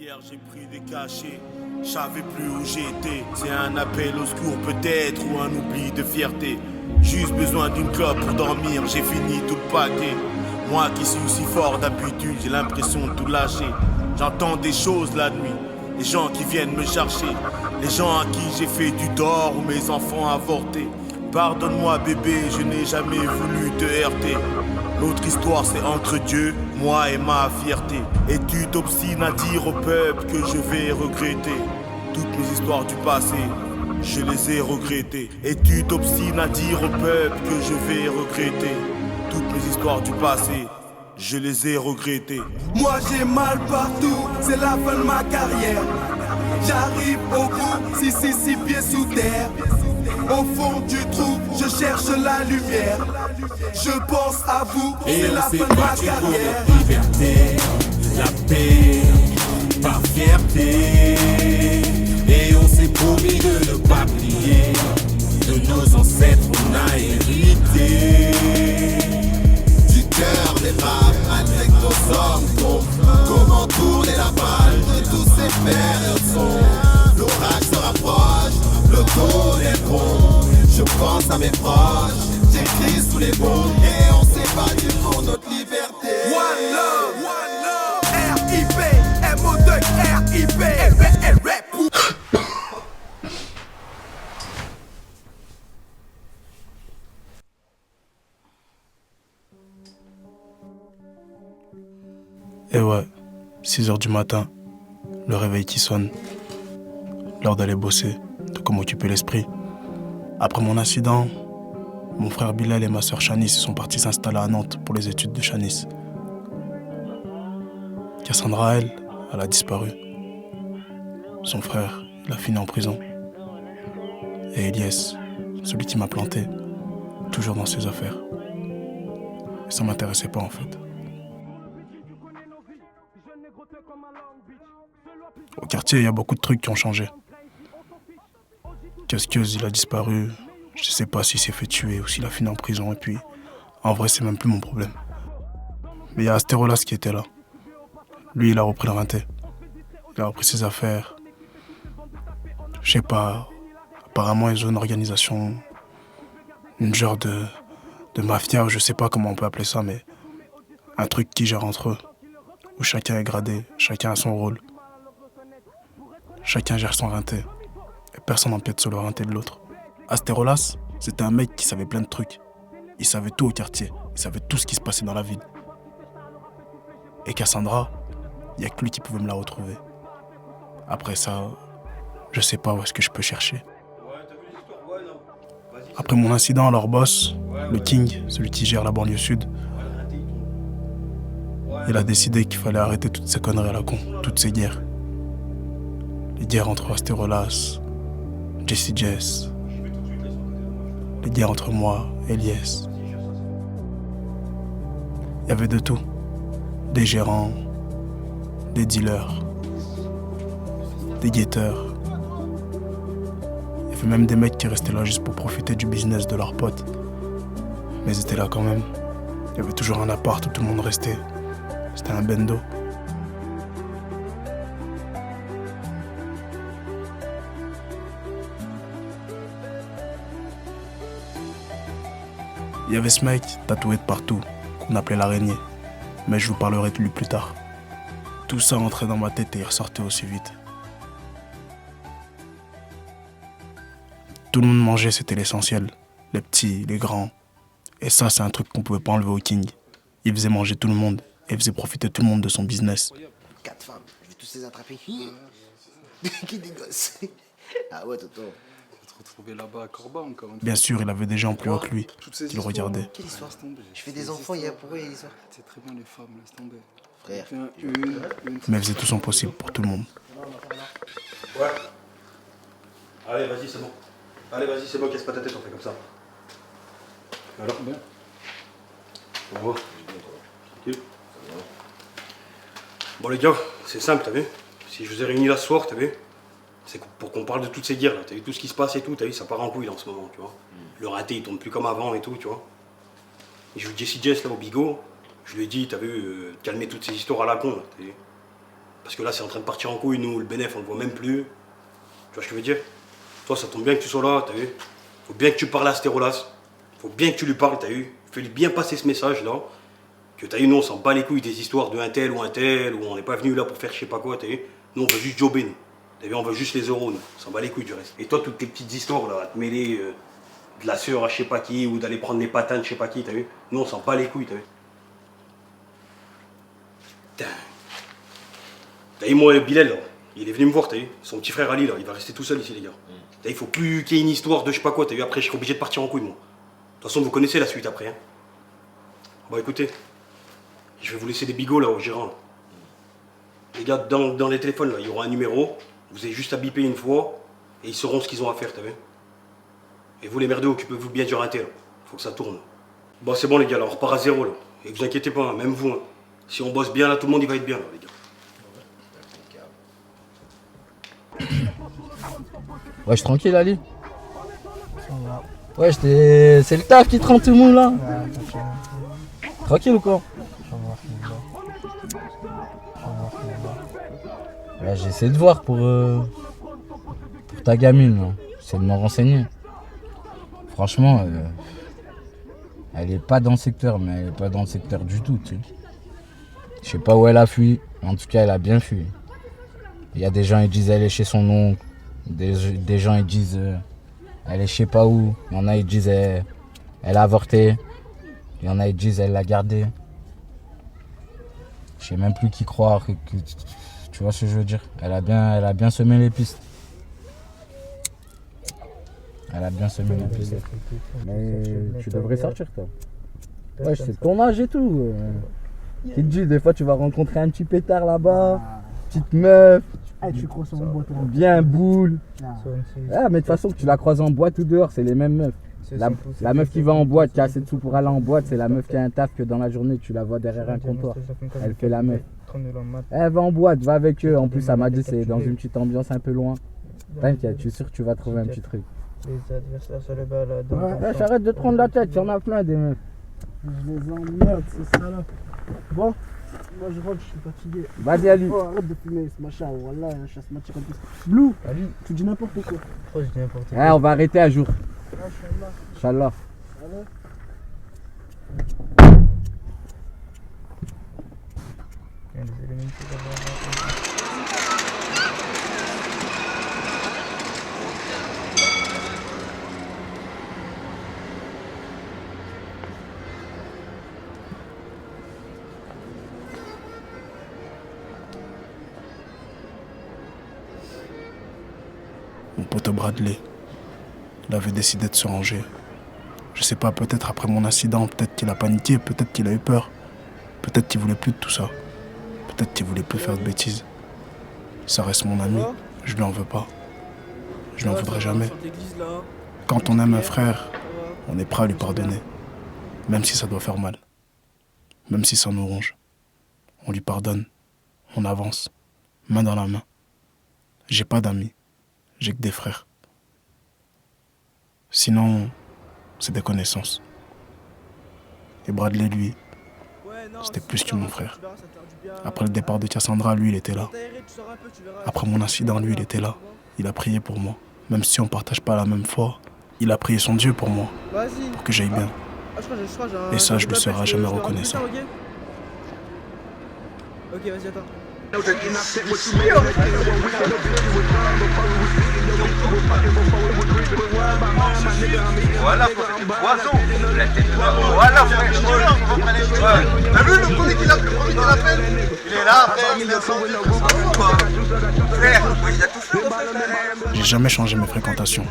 Hier j'ai pris des cachets, je savais plus où j'étais. C'est un appel au secours peut-être ou un oubli de fierté. Juste besoin d'une clope pour dormir, j'ai fini tout le paquet. Moi qui suis aussi fort d'habitude, j'ai l'impression de tout lâcher. J'entends des choses la nuit, les gens qui viennent me chercher. Les gens à qui j'ai fait du tort ou mes enfants avortés. Pardonne-moi bébé, je n'ai jamais voulu te heurter. L'autre histoire c'est entre Dieu, moi et ma fierté. Et tu t'obstines à dire au peuple que je vais regretter. Toutes mes histoires du passé, je les ai regrettées. Et tu t'obstines à dire au peuple que je vais regretter. Toutes mes histoires du passé, je les ai regrettées. Moi j'ai mal partout, c'est la fin de ma carrière. J'arrive au bout, 6 pieds sous terre. Au fond du trou, je cherche la lumière. Je pense à vous, c'est la fin de ma carrière. La liberté, la paix, par fierté. Et on s'est promis de ne pas plier. De nos ancêtres on a hérité. Du cœur des femmes avec nos hommes tombent. Comment tourner la balle de tous ces périodes sombres. L'orage se rapproche, le dos est rond. Je pense à mes proches, j'écris sous les bombes. Et on s'est battu pour notre liberté. One love, R.I.P. MO2, R.I.P. LBL rap. Et ouais, 6h du matin, le réveil qui sonne. L'heure d'aller bosser, de comment occuper l'esprit. Après mon incident, mon frère Bilal et ma sœur Shanice sont partis s'installer à Nantes pour les études de Shanice. Cassandra, elle a disparu. Son frère, il a fini en prison. Et Elias, celui qui m'a planté, toujours dans ses affaires. Et ça m'intéressait pas en fait. Au quartier, il y a beaucoup de trucs qui ont changé. Casqueuse, il a disparu. Je sais pas s'il s'est fait tuer ou s'il a fini en prison. Et puis, en vrai, c'est même plus mon problème. Mais il y a Astérolas qui était là. Lui, il a repris le rinté. Il a repris ses affaires. Je sais pas. Apparemment, ils ont une organisation. Une genre de mafia, ou je sais pas comment on peut appeler ça, mais un truc qui gère entre eux. Où chacun est gradé, chacun a son rôle. Chacun gère son rinté. Et personne n'empiète sur le rinté de l'autre. Astérolas, c'était un mec qui savait plein de trucs. Il savait tout au quartier. Il savait tout ce qui se passait dans la ville. Et Cassandra, il n'y a que lui qui pouvait me la retrouver. Après ça, je sais pas où est-ce que je peux chercher. Après mon incident, leur boss, le King, celui qui gère la banlieue sud, il a décidé qu'il fallait arrêter toutes ces conneries à la con, toutes ces guerres. Les guerres entre Astérolas, Jesse Jess, les guerres entre moi et Elias. Il y avait de tout. Des gérants, des dealers, des guetteurs. Il y avait même des mecs qui restaient là juste pour profiter du business de leurs potes. Mais ils étaient là quand même. Il y avait toujours un appart où tout le monde restait. C'était un bendo. Il y avait ce mec tatoué de partout, qu'on appelait l'araignée. Mais je vous parlerai de lui plus tard. Tout ça entrait dans ma tête et il ressortait aussi vite. Tout le monde mangeait, c'était l'essentiel. Les petits, les grands. Et ça, c'est un truc qu'on pouvait pas enlever au King. Il faisait manger tout le monde et faisait profiter tout le monde de son business. 4 femmes, je vais tous les attraper. Qui des gosses. Ah ouais, Toto. Retrouver là-bas à Corba encore une fois. Bien sûr, il avait des gens plus hauts que lui qui le regardaient. Quelle histoire? Je fais des enfants, il y a pour eux l'histoire. C'est très bien les femmes, laisse tomber. Frère. Mais il faisait tout son possible pour tout le monde. Ouais. Allez, vas-y, c'est bon. Allez, vas-y, c'est bon, casse pas ta tête, on fait comme ça. Alors, Bien. on va. Tranquille. Bon, les gars, c'est simple, t'as vu? Si je vous ai réunis là ce soir, t'as vu? C'est pour qu'on parle de toutes ces guerres là, t'as vu tout ce qui se passe et tout, t'as vu, ça part en couille là en ce moment, tu vois. Le raté il tourne plus comme avant et tout, tu vois. Et je joue Jesse Jess là au bigot, je lui ai dit, t'as vu, calmer toutes ces histoires à la con là, t'as vu. Parce que là, c'est en train de partir en couille, nous, le bénéf, on le voit même plus. Tu vois ce que je veux dire? Toi, ça tombe bien que tu sois là, t'as vu? Faut bien que tu parles à Stérolas. Faut bien que tu lui parles, t'as vu? Fais-lui bien passer ce message-là. Que t'as vu, nous, on s'en bat les couilles des histoires de un tel, ou on n'est pas venu là pour faire je sais pas quoi, t'as vu? Nous, on veut juste jobber, nous. T'as vu, on veut juste les euros, nous. On s'en bat les couilles du reste. Et toi, toutes tes petites histoires, là, à te mêler de la sœur à je sais pas qui, ou d'aller prendre les patanes de je sais pas qui, t'as vu? Nous, on s'en bat les couilles, t'as vu? Putain. T'as vu, moi, Bilal, là, il est venu me voir, t'as vu? Son petit frère Ali, là, il va rester tout seul ici, les gars. T'as vu, il faut plus qu'il y ait une histoire de je sais pas quoi, t'as vu? Après, je serai obligé de partir en couille, moi. De toute façon, vous connaissez la suite après, hein. Bon, écoutez, je vais vous laisser des bigots, là, au gérant, là. Les gars, dans les téléphones, là, il y aura un numéro. Vous avez juste à biper une fois, et ils sauront ce qu'ils ont à faire, t'as vu? Et vous, les merdeux, occupez-vous bien du raté, là. Faut que ça tourne. Bon, c'est bon, les gars, là, on repart à zéro, là. Et vous inquiétez pas, hein, même vous, hein. Si on bosse bien, là, tout le monde, il va être bien, là, les gars. Wesh, tranquille, Ali. Wesh, c'est le taf qui te rend tout le monde, là. Tranquille ou quoi? Ouais, j'essaie de voir pour ta gamine, là. J'essaie de m'en renseigner. Franchement, elle est pas dans le secteur, mais elle est pas dans le secteur du tout, tu sais. Je sais pas où elle a fui, mais en tout cas, elle a bien fui. Il y a des gens, ils disent elle est chez son oncle. Des gens, ils disent elle est je sais pas où. Il y en a, ils disent elle a avorté. Il y en a, ils disent elle l'a gardé. Je sais même plus qui croire. Tu vois ce que je veux dire? Elle a bien semé les pistes. Elle a bien semé les pistes. Mais tu devrais sortir, toi. Ouais, c'est ton âge et tout. Qui te dit, des fois, tu vas rencontrer un petit pétard là-bas, petite meuf. Tu croises en boîte. Bien boule. Ah, mais de toute façon, que tu la croises en boîte ou dehors, c'est les mêmes meufs. La meuf qui va en boîte, qui a assez de sous pour aller en boîte, c'est la meuf qui a un taf que dans la journée, tu la vois derrière un comptoir. Elle fait la meuf. Elle va en boîte, va avec eux. En plus, elle m'a dit c'est dans une petite ambiance un peu loin. T'inquiète, je suis sûr que tu vas trouver un petit truc. Les adversaires se le baladent. Ouais, j'arrête de te prendre la tête, il y en a plein des meufs. Je les emmerde, c'est ça là. Bon, moi je rentre, je suis fatigué. Vas-y, Ali. Oh, arrête de fumer ce machin, wallah, la chasse m'attire en plus. Blue, Ali, tu dis n'importe quoi. Pourquoi je dis n'importe quoi? Ouais, on va arrêter un jour. Inch'Allah. Mon pote Bradley, il avait décidé de se ranger. Je sais pas, peut-être après mon incident, peut-être qu'il a paniqué, peut-être qu'il a eu peur. Peut-être qu'il voulait plus de tout ça. Peut-être qu'il voulait plus faire de bêtises. Ça reste mon ami, je lui en veux pas. Je lui en voudrais jamais. Quand on aime un frère, on est prêt à lui pardonner. Même si ça doit faire mal. Même si ça nous ronge. On lui pardonne. On avance. Main dans la main. J'ai pas d'amis. J'ai que des frères. Sinon, c'est des connaissances. Et Bradley, lui, c'était plus que mon frère. Après le départ de Cassandra, lui, il était là. Après mon incident, lui, il était là. Il a prié pour moi. Même si on partage pas la même foi, il a prié son Dieu pour moi. Pour que j'aille bien. Et ça, je lui serai jamais reconnaissant. Ok, vas-y, attends. Voilà, poisson, la tête de la... Voilà, frère, t'as vu le premier qui l'appelle? Il est là, frère, il est frère, il a tout fait. J'ai jamais changé mes fréquentations.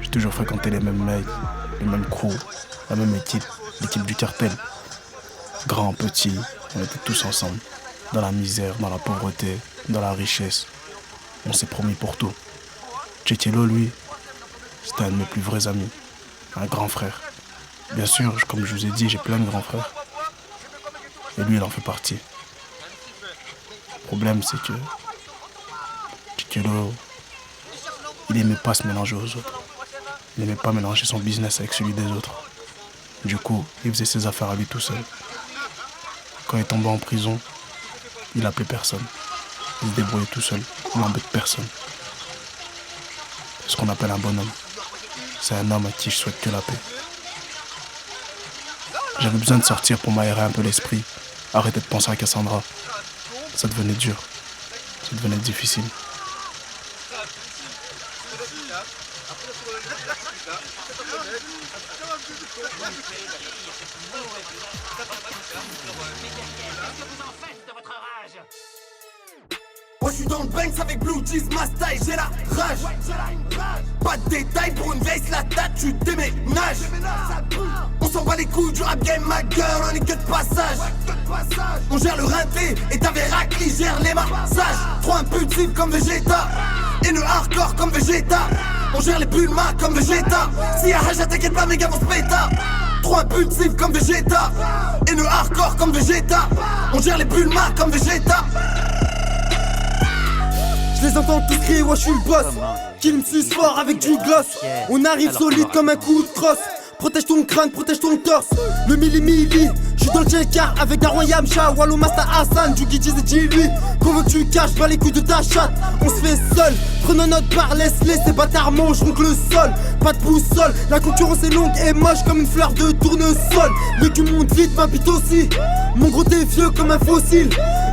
J'ai toujours fréquenté les mêmes mecs, les mêmes crews, la même équipe, l'équipe du cartel. Grands, petits, on était tous ensemble. Dans la misère, dans la pauvreté, dans la richesse. On s'est promis pour tout. Tchétielo, lui, c'était un de mes plus vrais amis. Un grand frère. Bien sûr, comme je vous ai dit, j'ai plein de grands frères. Et lui, il en fait partie. Le problème, c'est que Tchétielo, il aimait pas se mélanger aux autres. Il n'aimait pas mélanger son business avec celui des autres. Du coup, il faisait ses affaires à lui tout seul. Quand il est tombé en prison, il appelait personne. Il se débrouille tout seul, il n'embête personne. C'est ce qu'on appelle un bonhomme. C'est un homme à qui je souhaite que la paix. J'avais besoin de sortir pour m'aérer un peu l'esprit, arrêter de penser à Cassandra. Ça devenait dur, ça devenait difficile. Moi je suis dans le Banks avec Blue Jeans, ma style, j'ai la rage. Pas de détails pour une vieille slatate, tu déménages. On s'en bat les couilles du rap game, ma gueule, on est que de passage. On gère le rinté et ta Vérac qui gère les massages. Trop impulsif comme Vegeta, et le hardcore comme Vegeta. On gère les Bulma comme Vegeta. Si y'a Haja t'inquiète pas, mes gars vont se péta. Trop impulsif comme Vegeta, et le hardcore comme Vegeta. On gère les Bulma comme Vegeta. Je les entends tous crier, ouais je suis le boss. Qu'il me suce fort avec du gloss. On arrive solide comme un coup de crosse. Protège ton crâne, protège ton torse. Le mili-mili, je suis dans le check-car avec Darwan Yamcha, Wallo Masta Hassan, Jugi Jiz et Jilly. Qu'on veut que tu caches, pas les couilles de ta chatte. On se fait seul, prenons notre part, laisse-les, ces bâtards mangeront que le sol. Pas de boussole, la concurrence est longue et moche comme une fleur de tournesol. Mais tu montes vite, ma bite aussi. Mon gros t'es vieux comme un fossile.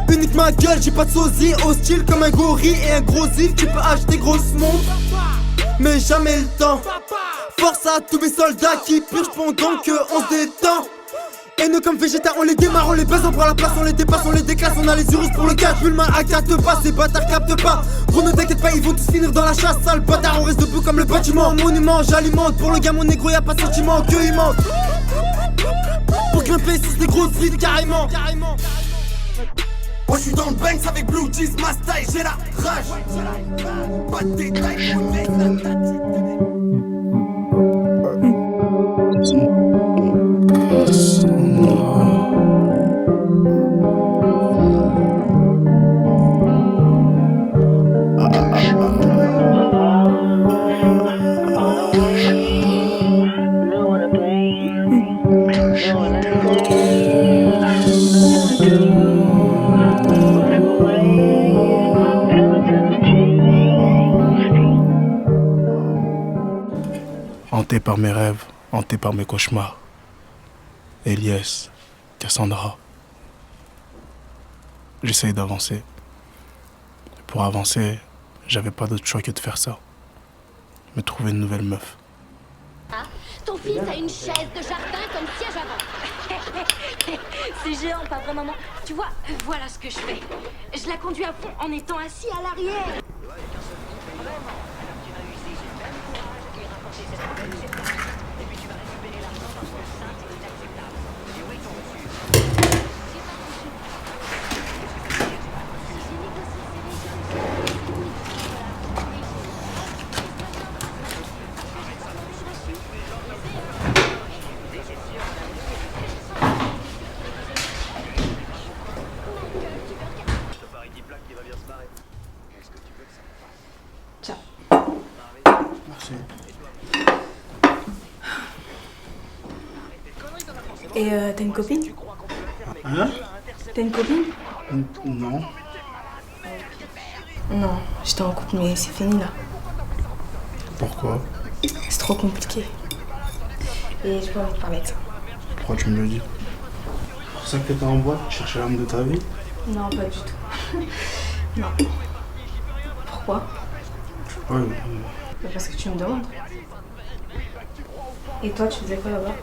Unique ma gueule, j'ai pas de sosie. Hostile comme un gorille et un gros if. Tu peux acheter grosse montre, mais jamais le temps. Force à tous mes soldats qui purgent pendant que on se détend. Et nous comme Vegeta, on les démarre, on les baise, on prend la place, on les dépasse, on les déclasse. On a les urus pour le 4, Bulma à 4 pas, ces bâtards captent pas. Gros ne t'inquiète pas, ils vont tous finir dans la chasse. Sale bâtard, on reste debout comme le bâtiment. Monument, j'alimente, pour le gars mon négro y'a pas de sentiment, que il manque. Pour grimper sur des grosses frites carrément. Moi je suis dans le Banks avec Blue Jeans, ma style, j'ai la rage. Pas de détails, on est Hanté par mes rêves, hanté par mes cauchemars. Elias, Cassandra. J'essaye d'avancer. Pour avancer, j'avais pas d'autre choix que de faire ça. Me trouver une nouvelle meuf. Ah, ton fils a une chaise de jardin comme siège avant. C'est géant, pas vraiment. Tu vois, voilà ce que je fais. Je la conduis à fond en étant assis à l'arrière. Et t'as une copine? Hein? T'as une copine? Non. Non, j'étais en couple mais c'est fini là. Pourquoi? C'est trop compliqué. Et j'ai pas envie de parler de ça. Pourquoi tu me le dis? C'est pour ça que t'étais en boîte, tu cherchais l'âme de ta vie? Non, pas du tout. Non. Pourquoi? Ouais. Parce que tu me demandes. Et toi, tu faisais quoi là-bas?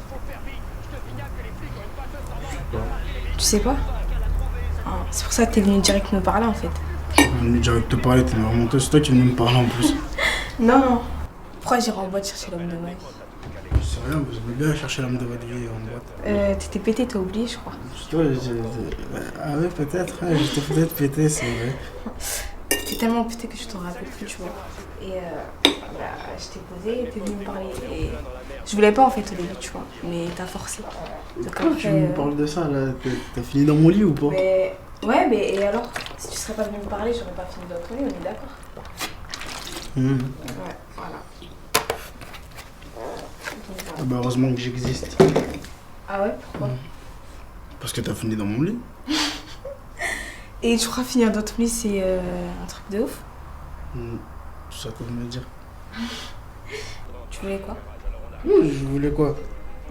Tu sais pas? Ah, c'est pour ça que t'es venu direct me parler en fait. Je suis venu direct te parler, t'es remonté, c'est toi qui es venu me parler en plus. Non, non. Pourquoi j'irai en boîte chercher l'homme de ma vie? C'est rien, vous avez bien cherché l'âme de votre vie en boîte. T'étais pété, t'as oublié, je crois. Ah ouais, peut-être, ouais, j'étais peut-être pété, c'est vrai. T'es tellement pété que je t'en rappelle plus, tu vois. Et je t'ai posé, t'es venu me parler. Et je voulais pas en fait au début, tu vois. Mais t'as forcé. Donc, Quand tu me parles de ça, là, t'as fini dans mon lit ou pas? Mais... Ouais, mais et alors? Si tu serais pas venu me parler, j'aurais pas fini dans ton lit, on est d'accord? Ouais, voilà. Ah bah heureusement que j'existe. Ah ouais? Pourquoi? Parce que t'as fini dans mon lit. Et tu crois finir dans ton lit, c'est un truc de ouf? Tu sais quoi me dire? Tu voulais quoi? Je voulais quoi?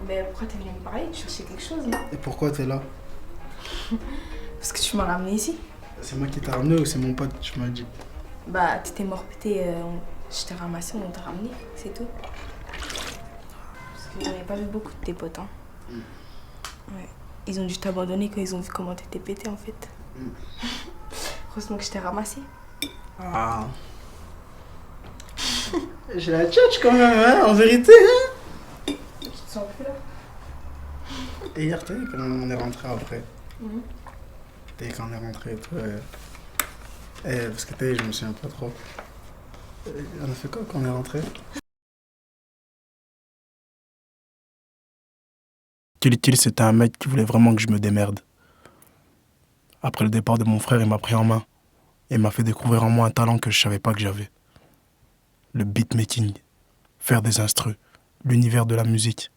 Mais pourquoi t'es venu me parler? Tu cherchais quelque chose, non? Et pourquoi t'es là? Parce que tu m'as ramené ici. C'est moi qui t'ai ramené ou c'est mon pote, tu m'as dit? Bah, t'étais mort pété, je t'ai ramassé, on t'a ramené, c'est tout. Parce que j'en ai pas vu beaucoup de tes potes, hein. Ouais. Ils ont dû t'abandonner quand ils ont vu comment t'étais pété, en fait. Heureusement que je t'ai ramassé. Ah. J'ai la tchatch quand même, hein, en vérité, hein. Tu te sens plus là? Et hier, t'as vu quand on est rentré après? Mhm. T'as vu quand on est rentré et tout, parce que t'as vu, je me souviens pas trop. On a fait quoi quand on est rentré? Kill, c'était un mec qui voulait vraiment que je me démerde. Après le départ de mon frère, il m'a pris en main et m'a fait découvrir en moi un talent que je savais pas que j'avais. Le beatmaking, faire des instrus, l'univers de la musique,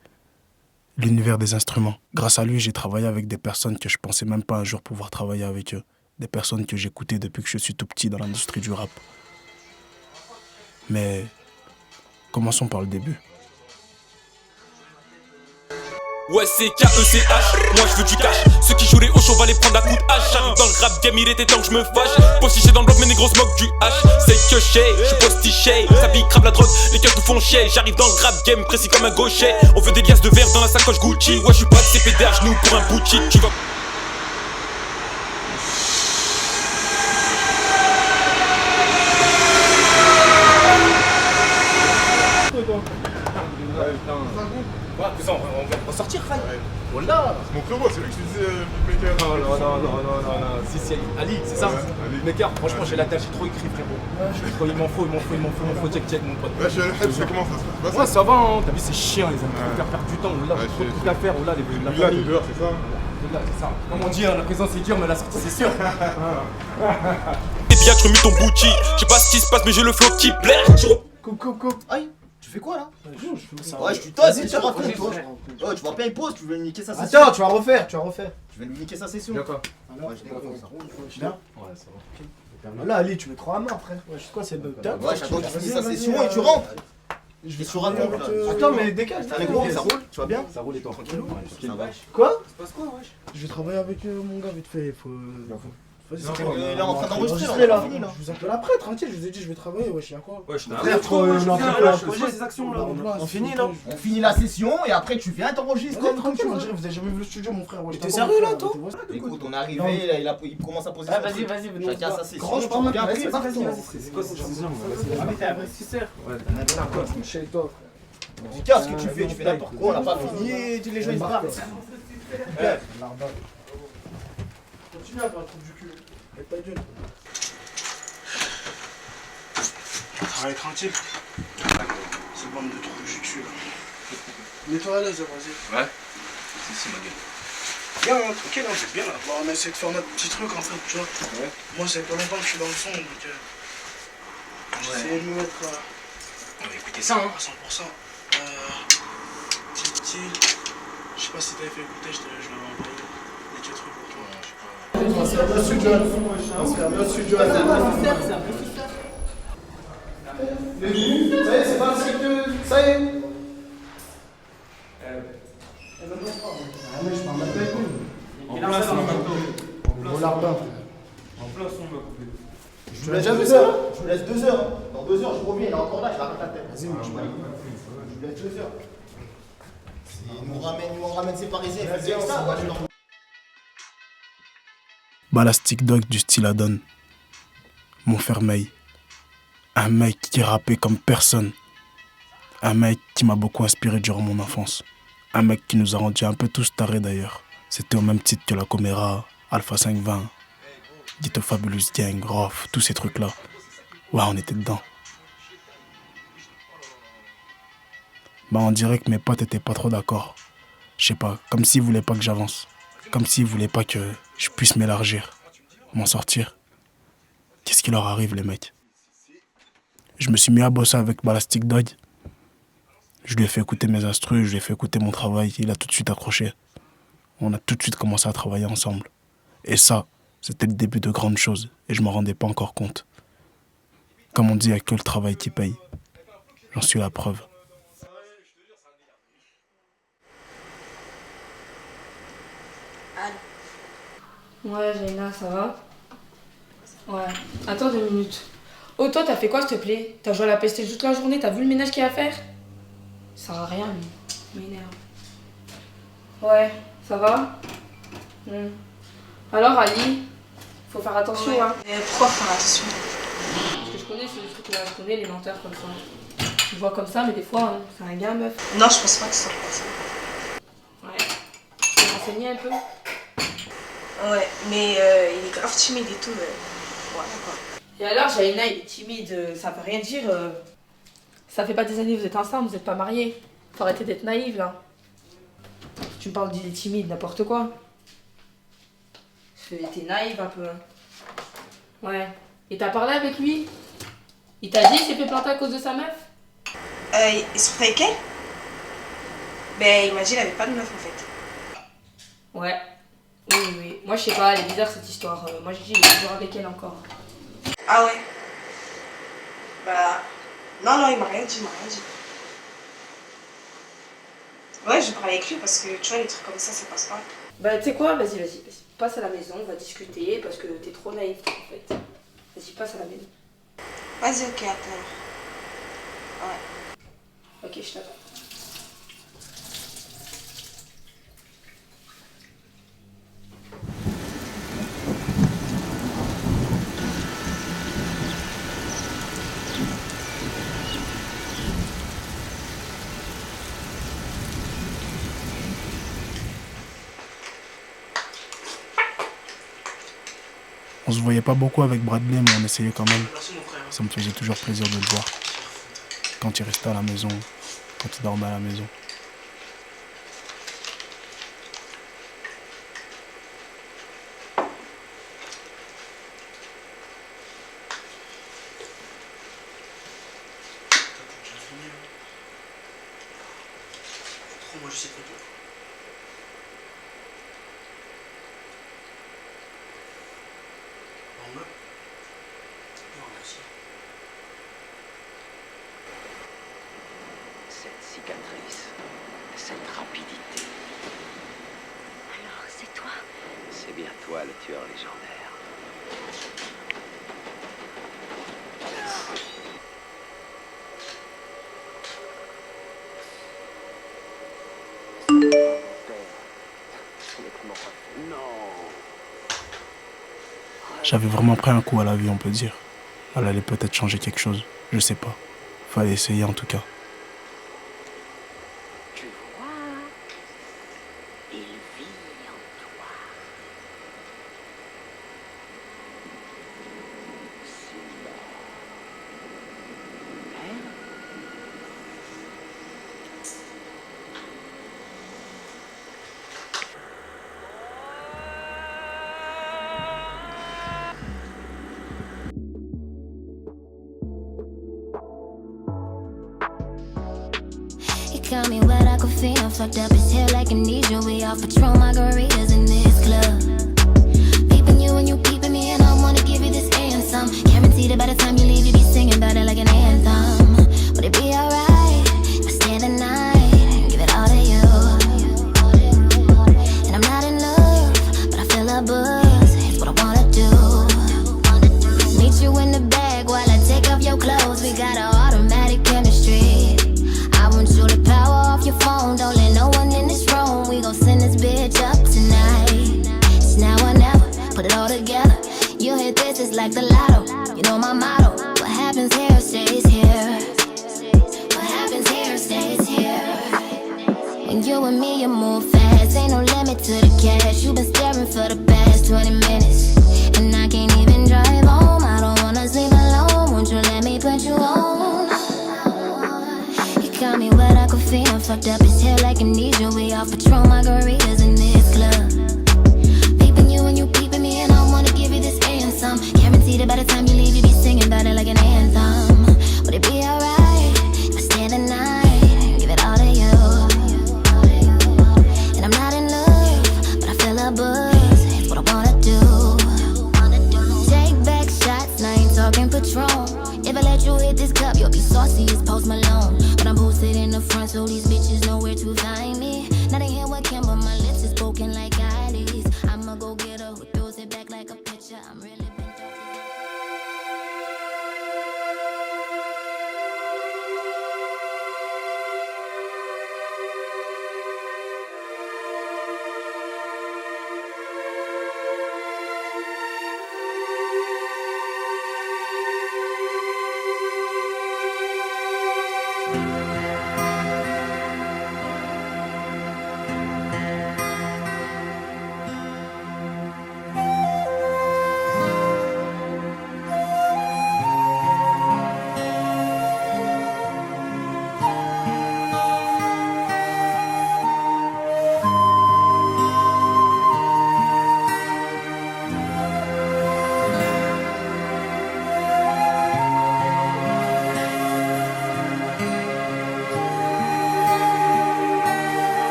l'univers des instruments. Grâce à lui, j'ai travaillé avec des personnes que je pensais même pas un jour pouvoir travailler avec eux. Des personnes que j'écoutais depuis que je suis tout petit dans l'industrie du rap. Mais commençons par le début. Ouais c'est K-E-C-H, moi je veux du cash. Ceux qui joueraient au show va les prendre à coup de hache. J'arrive dans le rap game, il était temps que je me fâche. Postiché dans le bloc mais les gros moquent du H. C'est que je suis postiché. Sa vie crame la drogue, les cœurs tout font chier. J'arrive dans le rap game, précis comme un gaucher. On veut des liasses de verre dans la sacoche Gucci. Ouais je suis pas de CPD à genoux pour un bouchi. Tu vas... On va sortir, Ray. Voilà. C'est mon frérot, c'est lui que je disais beatmaker. Non. Si, Ali, c'est ça? Beatmaker, franchement, j'ai la tâche, j'ai trop écrit, frérot. Il m'en faut, check, mon pote. Ouais, je suis à la c'est comment ça se passe? Ouais, ça va, hein. T'as vu, c'est chiant, les amis. Faut faire perdre du temps. Là, j'ai trop de trucs à faire. Là, là, t'es dehors, c'est ça? Là, c'est ça. Comme on dit, la présence c'est dur, mais la sortie c'est sûr. T'es bien, je remue ton bouchi. Je sais pas ce qui se passe, mais j'ai le flow qui plaît. Coucou. Aïe, tu fais quoi là? Ouais, je suis toi, c'est tu racontes toi. Oh, tu vois bien, il pose, tu veux lui niquer sa session. Attends, tu vas refaire. Tu veux lui niquer sa session. D'accord. Ouais, je déconne ça. Bien. Ouais, ça va. Là, Ali, tu mets trop à main, frère. Ouais, je sais quoi, c'est le top. Ouais, j'attends qu'il finisse sa session et tu rentres. Je vais sur raconte là. Attends, mais décale. Allez, gros, ça roule, tu vas bien? Ça roule et toi? Tranquillou. Ça va. Quoi? Ça passe quoi, wesh? Je vais travailler avec mon gars vite fait. Faut. Il est en train d'enregistrer là, fini là. Je vous appelle après, tranquille, je vous ai dit je vais travailler, wesh, y'a quoi? Wesh, ces actions là. On finit là? On finit la session et après tu viens t'enregistrer. Tranquille, vous avez jamais vu le studio, mon frère. T'es sérieux là, toi? Écoute, on est arrivé, là, il commence à poser. Vas-y, chacun sa session. Range pas mal, bien pris, vas-y. C'est quoi cette décision? T'es investisseur. Ouais, Chez toi. Qu'est-ce que tu fais? Tu fais n'importe quoi, on n'a pas fini, les gens ils se parlent. Continue à faire le trou du cul. Et ta gueule. Travaille tranquille. C'est bande de trous du cul là. Mets-toi à l'aise, vas-y. Ouais. C'est ma gueule. Bien, hein, tranquille, on est bien là. Bon, on essaie de faire notre petit truc en fait, tu vois. Ouais. Moi, ça fait pas longtemps que je suis dans le son, donc j'essaie de me mettre On va écouter ça, hein. à 100%. Titi, je sais pas si t'avais fait écouter, je l'avais envoyé des petits trucs pour toi. On se ferme le studio. Ça y est, c'est pas le secteur. Ça y est. Je parle même pas avec nous. En plein son, Je te laisse 2 heures. Je vous laisse 2 heures. Dans 2 heures, je reviens, il est encore là, je l'arrête la tête. Vas-y, je vous laisse 2 heures. Il nous ramène ses parisiens, il fait ça. Balastic Dog du style Adon. Montfermeil. Un mec qui rappait comme personne. Un mec qui m'a beaucoup inspiré durant mon enfance. Un mec qui nous a rendu un peu tous tarés d'ailleurs. C'était au même titre que la Comera, Alpha 520, Dito Fabulous Gang, Rof, tous ces trucs-là. Ouais, on était dedans. Bah, on dirait que mes potes étaient pas trop d'accord. Je sais pas, comme s'ils voulaient pas que j'avance. Comme s'ils voulaient pas que je puisse m'élargir, m'en sortir. Qu'est-ce qui leur arrive, les mecs? Je me suis mis à bosser avec Balastic Dog. Je lui ai fait écouter mes instrus, je lui ai fait écouter mon travail. Il a tout de suite accroché. On a tout de suite commencé à travailler ensemble. Et ça, C'était le début de grandes choses et je m'en rendais pas encore compte. Comme on dit, il n'y a que le travail qui paye. J'en suis la preuve. Ouais, Jaina, ça va? Ouais. Attends 2 minutes. Oh, toi, t'as fait quoi, s'il te plaît? T'as joué à la PlayStation toute la journée, t'as vu le ménage qu'il y a à faire? Ça sert à rien, lui. M'énerve. Ouais, ça va? Alors, Ali, faut faire attention, ouais. hein. Mais pourquoi faire attention? Parce que je connais ce truc-là, je connais les menteurs comme ça. Tu vois comme ça, mais des fois, hein, c'est un gars, meuf. Non, je pense pas que ce soit comme ça. Ouais. Tu peux renseigner un peu? Ouais, mais il est grave timide et tout. Voilà quoi. Et alors, Jaina, il est timide, ça veut rien dire. Ça fait pas des années que vous êtes ensemble, vous êtes pas mariés. Faut arrêter d'être naïve là. Tu me parles d'il est timide, n'importe quoi. T'es naïve un peu. Ouais. Et t'as parlé avec lui? Il t'a dit qu'il s'est fait planter à cause de sa meuf? Il sortait avec elle? Ben, il m'a dit qu'il avait pas de meuf en fait. Ouais. Oui. Moi, je sais pas, elle est bizarre cette histoire. Moi, je dis, il est toujours avec elle encore. Ah ouais? Bah. Non, il m'a rien dit, Ouais, je vais parler avec lui parce que tu vois, les trucs comme ça passe pas. Bah, tu sais quoi, vas-y. Passe à la maison, on va discuter parce que t'es trop naïf en fait. Vas-y, passe à la maison. Vas-y, ok, attends. Ouais. Ok, je t'attends. On se voyait pas beaucoup avec Bradley, mais on essayait quand même. Ça me faisait toujours plaisir de le voir. Quand il restait à la maison, quand il dormait à la maison. Moi, je sais pas tout. Cette cicatrice, cette rapidité. Alors, c'est toi? C'est bien toi le tueur légendaire. J'avais vraiment pris un coup à la vie, on peut dire. Elle allait peut-être changer quelque chose, je sais pas. Fallait essayer en tout cas. Tu vois, il vit en toi. Simba. Got me wet, I could feel I'm fucked up as hell like amnesia. We off Patron margaritas in this club. Peeping you and you peeping me and I wanna give you this anthem. Guaranteed that by the time you leave you be singing about it like an anthem. Would it be alright if I stay the night and give it all to you? And I'm not in love, but I feel a buzz, it's what I wanna do. Meet you in the bag while I take off your clothes. We got our automatic chemistry. I want you to power off your phone. Don't let no one in this room. We gon' send this bitch up tonight. It's now or never. Put it all together. You hit this, it's like the lotto. You know my motto. What happens here stays here. What happens here stays here. When you and me, you move fast. Ain't no limit to the cash. You been staring for the past 20 minutes. And I can't even drive home. I don't wanna sleep alone. Won't you let me put you on? Got me wet, I could feel I'm fucked up as hell like amnesia. We off Patron margaritas in this club. Peeping you and you peeping me and I wanna give you this anthem. Guaranteed that by the time you leave you be singing about it like an anthem. Would it be alright if I stay the night and give it all to you? And I'm not in love, but I feel a buzz, it's what I wanna do. Patron. If I let you hit this cup, you'll be saucy as Post Malone. But I'm posted in the front, so these bitches know where to find me. Now they hear what can, but my lips is spoken like Alice. I'ma go get her who throws it back like a pitcher. I'm really been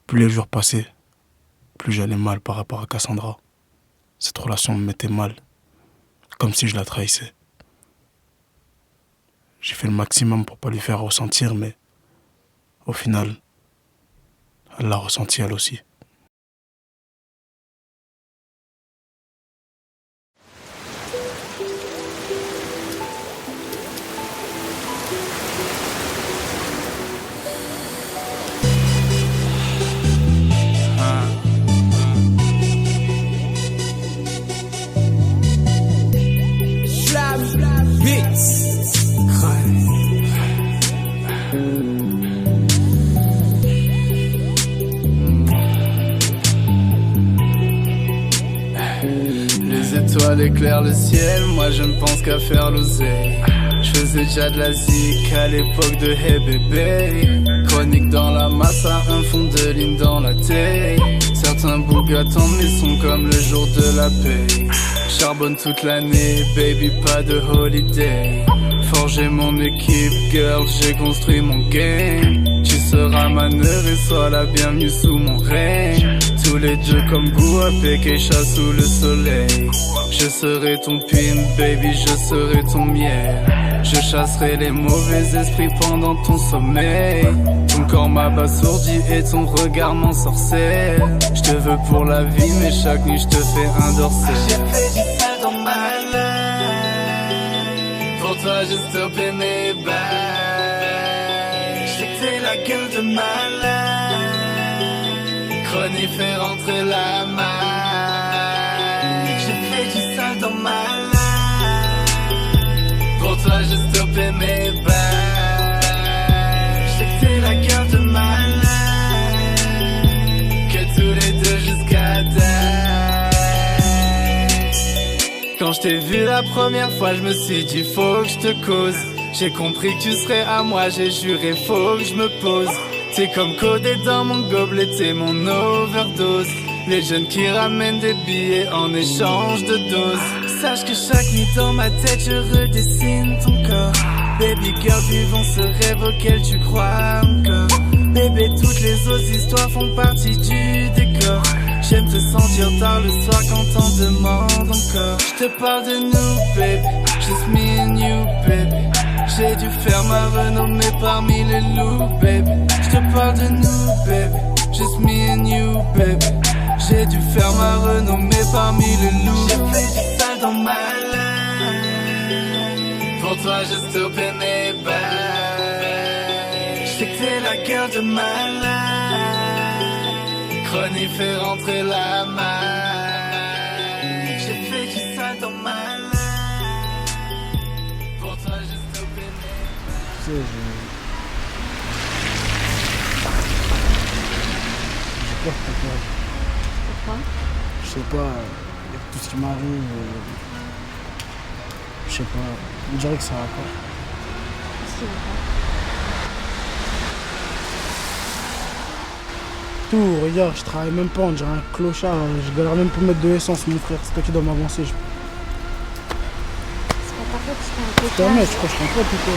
Plus les jours passaient, plus j'allais mal par rapport à Cassandra. Cette relation me mettait mal, comme si je la trahissais. J'ai fait le maximum pour pas lui faire ressentir, mais au final, elle l'a ressenti elle aussi. Les étoiles éclairent le ciel, moi je ne pense qu'à faire l'oseille. Je faisais déjà de la zik à l'époque de Hey Bébé. Chronique dans la massa, un fond de ligne dans la taille. Certains bougs attendent mes sons comme le jour de la paix. Charbonne toute l'année, baby, pas de holiday. Forger mon équipe, girl, j'ai construit mon game. Tu seras ma neuve et sois la bienvenue sous mon règne. Tous les deux comme Guapé, Keisha sous le soleil. Je serai ton pimp, baby, je serai ton miel. Je chasserai les mauvais esprits pendant ton sommeil. Ton corps m'abasourdit et ton regard m'ensorcelle. Je te veux pour la vie, mais chaque nuit je te fais un dorsal. J'ai fait du sale dans ma life. Pour toi j'ai stoppé mes bails. J'sais que t'es la gueule de ma life. Chronique fait rentrer la maille. J'ai fait du sale dans ma life. Pour toi j'ai stoppé mes bails. J'sais que t'es la gueule de ma life. Que tous les deux jusqu'à die. Quand je t'ai vu la première fois, je me suis dit faut que je te cause. J'ai compris que tu serais à moi, j'ai juré faut que je me pose. T'es comme codé dans mon gobelet, t'es mon overdose. Les jeunes qui ramènent des billets en échange de doses. Sache que chaque nuit dans ma tête je redessine ton corps. Baby girl, vivons ce rêve auquel tu crois encore. Bébé, toutes les autres histoires font partie du décor. J'aime te sentir tard le soir quand t'en demandes encore. Je te parle de nous, baby, just me and you, baby. J'ai dû faire ma renommée parmi les loups, baby. Je te parle de nous, baby, just me and you, baby. J'ai dû faire ma renommée parmi les loups. J'ai fait du sale dans ma life. Pour toi j'ai stoppé mes bails. J'sais que t'es la gueule de ma life. Chronique fait rentrer la maille. J'ai fait du sale dans ma life. Pour toi j'ai stoppé mes bails. Tu sais, peur pour toi. Pourquoi? Je sais pas, avec tout ce qui m'arrive, je sais pas, on dirait que ça va pas. Qu'est-ce qui va pas? Tout, regarde, je travaille même pas, on dirait un clochard, je galère même pour mettre de l'essence, mon frère, c'est toi qui dois m'avancer. C'est pas ta faute, c'est un Je peu te remets, je crois que je suis un pote ou quoi?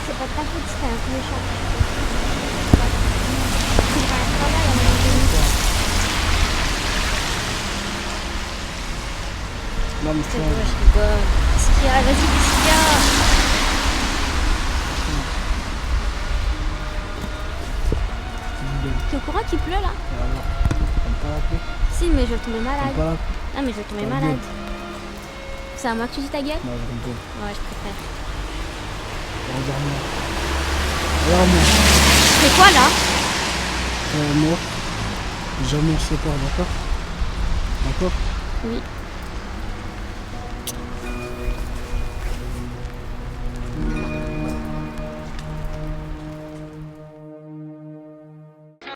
C'est pas ta faute, c'était un clochard. C'est pas un travail à un moment donné. Non, mais C'est vrai, je rigole. Qu'est-ce qu'il y a? Vas-y, qu'est-ce qu'il y a? T'es au courant qu'il pleut là? Alors, t'aimes pas la pluie? Si, mais je vais tomber malade. T'aimes pas la pluie? Non, mais je vais tomber Ta malade. gueule. C'est à moi que tu dis ta gueule? Non, je rigole. Ouais, je préfère. Regarde-moi. Regarde-moi. C'est quoi là? Moi, jamais on se sépare, d'accord? D'accord? Oui.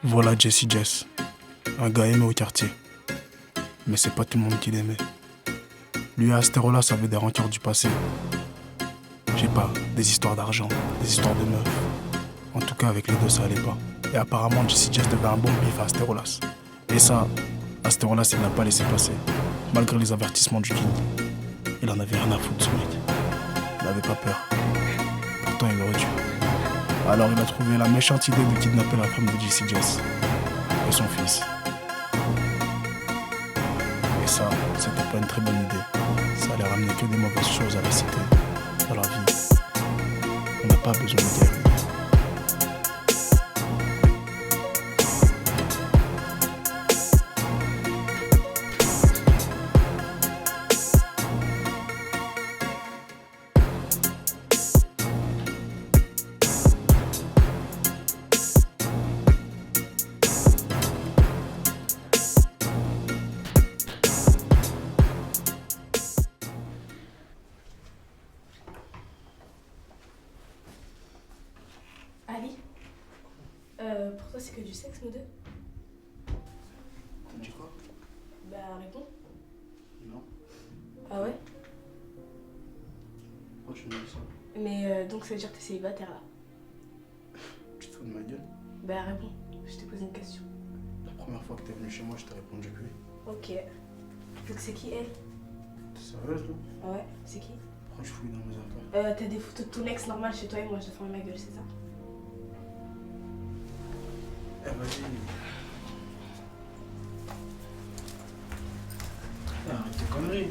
Voilà Jesse Jess, un gars aimé au quartier. Mais c'est pas tout le monde qui l'aimait. Lui et Astérolas avaient des rancœurs du passé. Je sais pas, des histoires d'argent, des histoires de meufs. En tout cas, avec les deux, ça allait pas. Et apparemment, Jesse Jess devait un bon bif à Astérolas. Et ça, Astérolas, il n'a pas laissé passer, malgré les avertissements du king. Il en avait rien à foutre, ce mec. Il avait pas peur. Pourtant, il aurait dû. Alors il a trouvé la méchante idée de kidnapper la femme de Jesse Jess et son fils. Et ça, c'était pas une très bonne idée. Ça allait ramener que des mauvaises choses à la cité, dans la vie. On n'a pas besoin de guerre. Ali, pour toi c'est que du sexe nous deux? T'as dit quoi? Bah réponds. Non. Ah ouais? Pourquoi tu me dis ça? Mais donc ça veut dire que t'es célibataire là? Tu te fous de ma gueule? Bah réponds, je t'ai posé une question. La première fois que t'es venu chez moi, je t'ai répondu que oui. Ok. Donc c'est qui elle? T'es sérieuse là? Ouais, c'est qui? Pourquoi tu fouilles dans mes affaires? T'as des photos de ton ex normal chez toi et moi je te ferme ma gueule, c'est ça? Eh vas-y. Arrête tes conneries.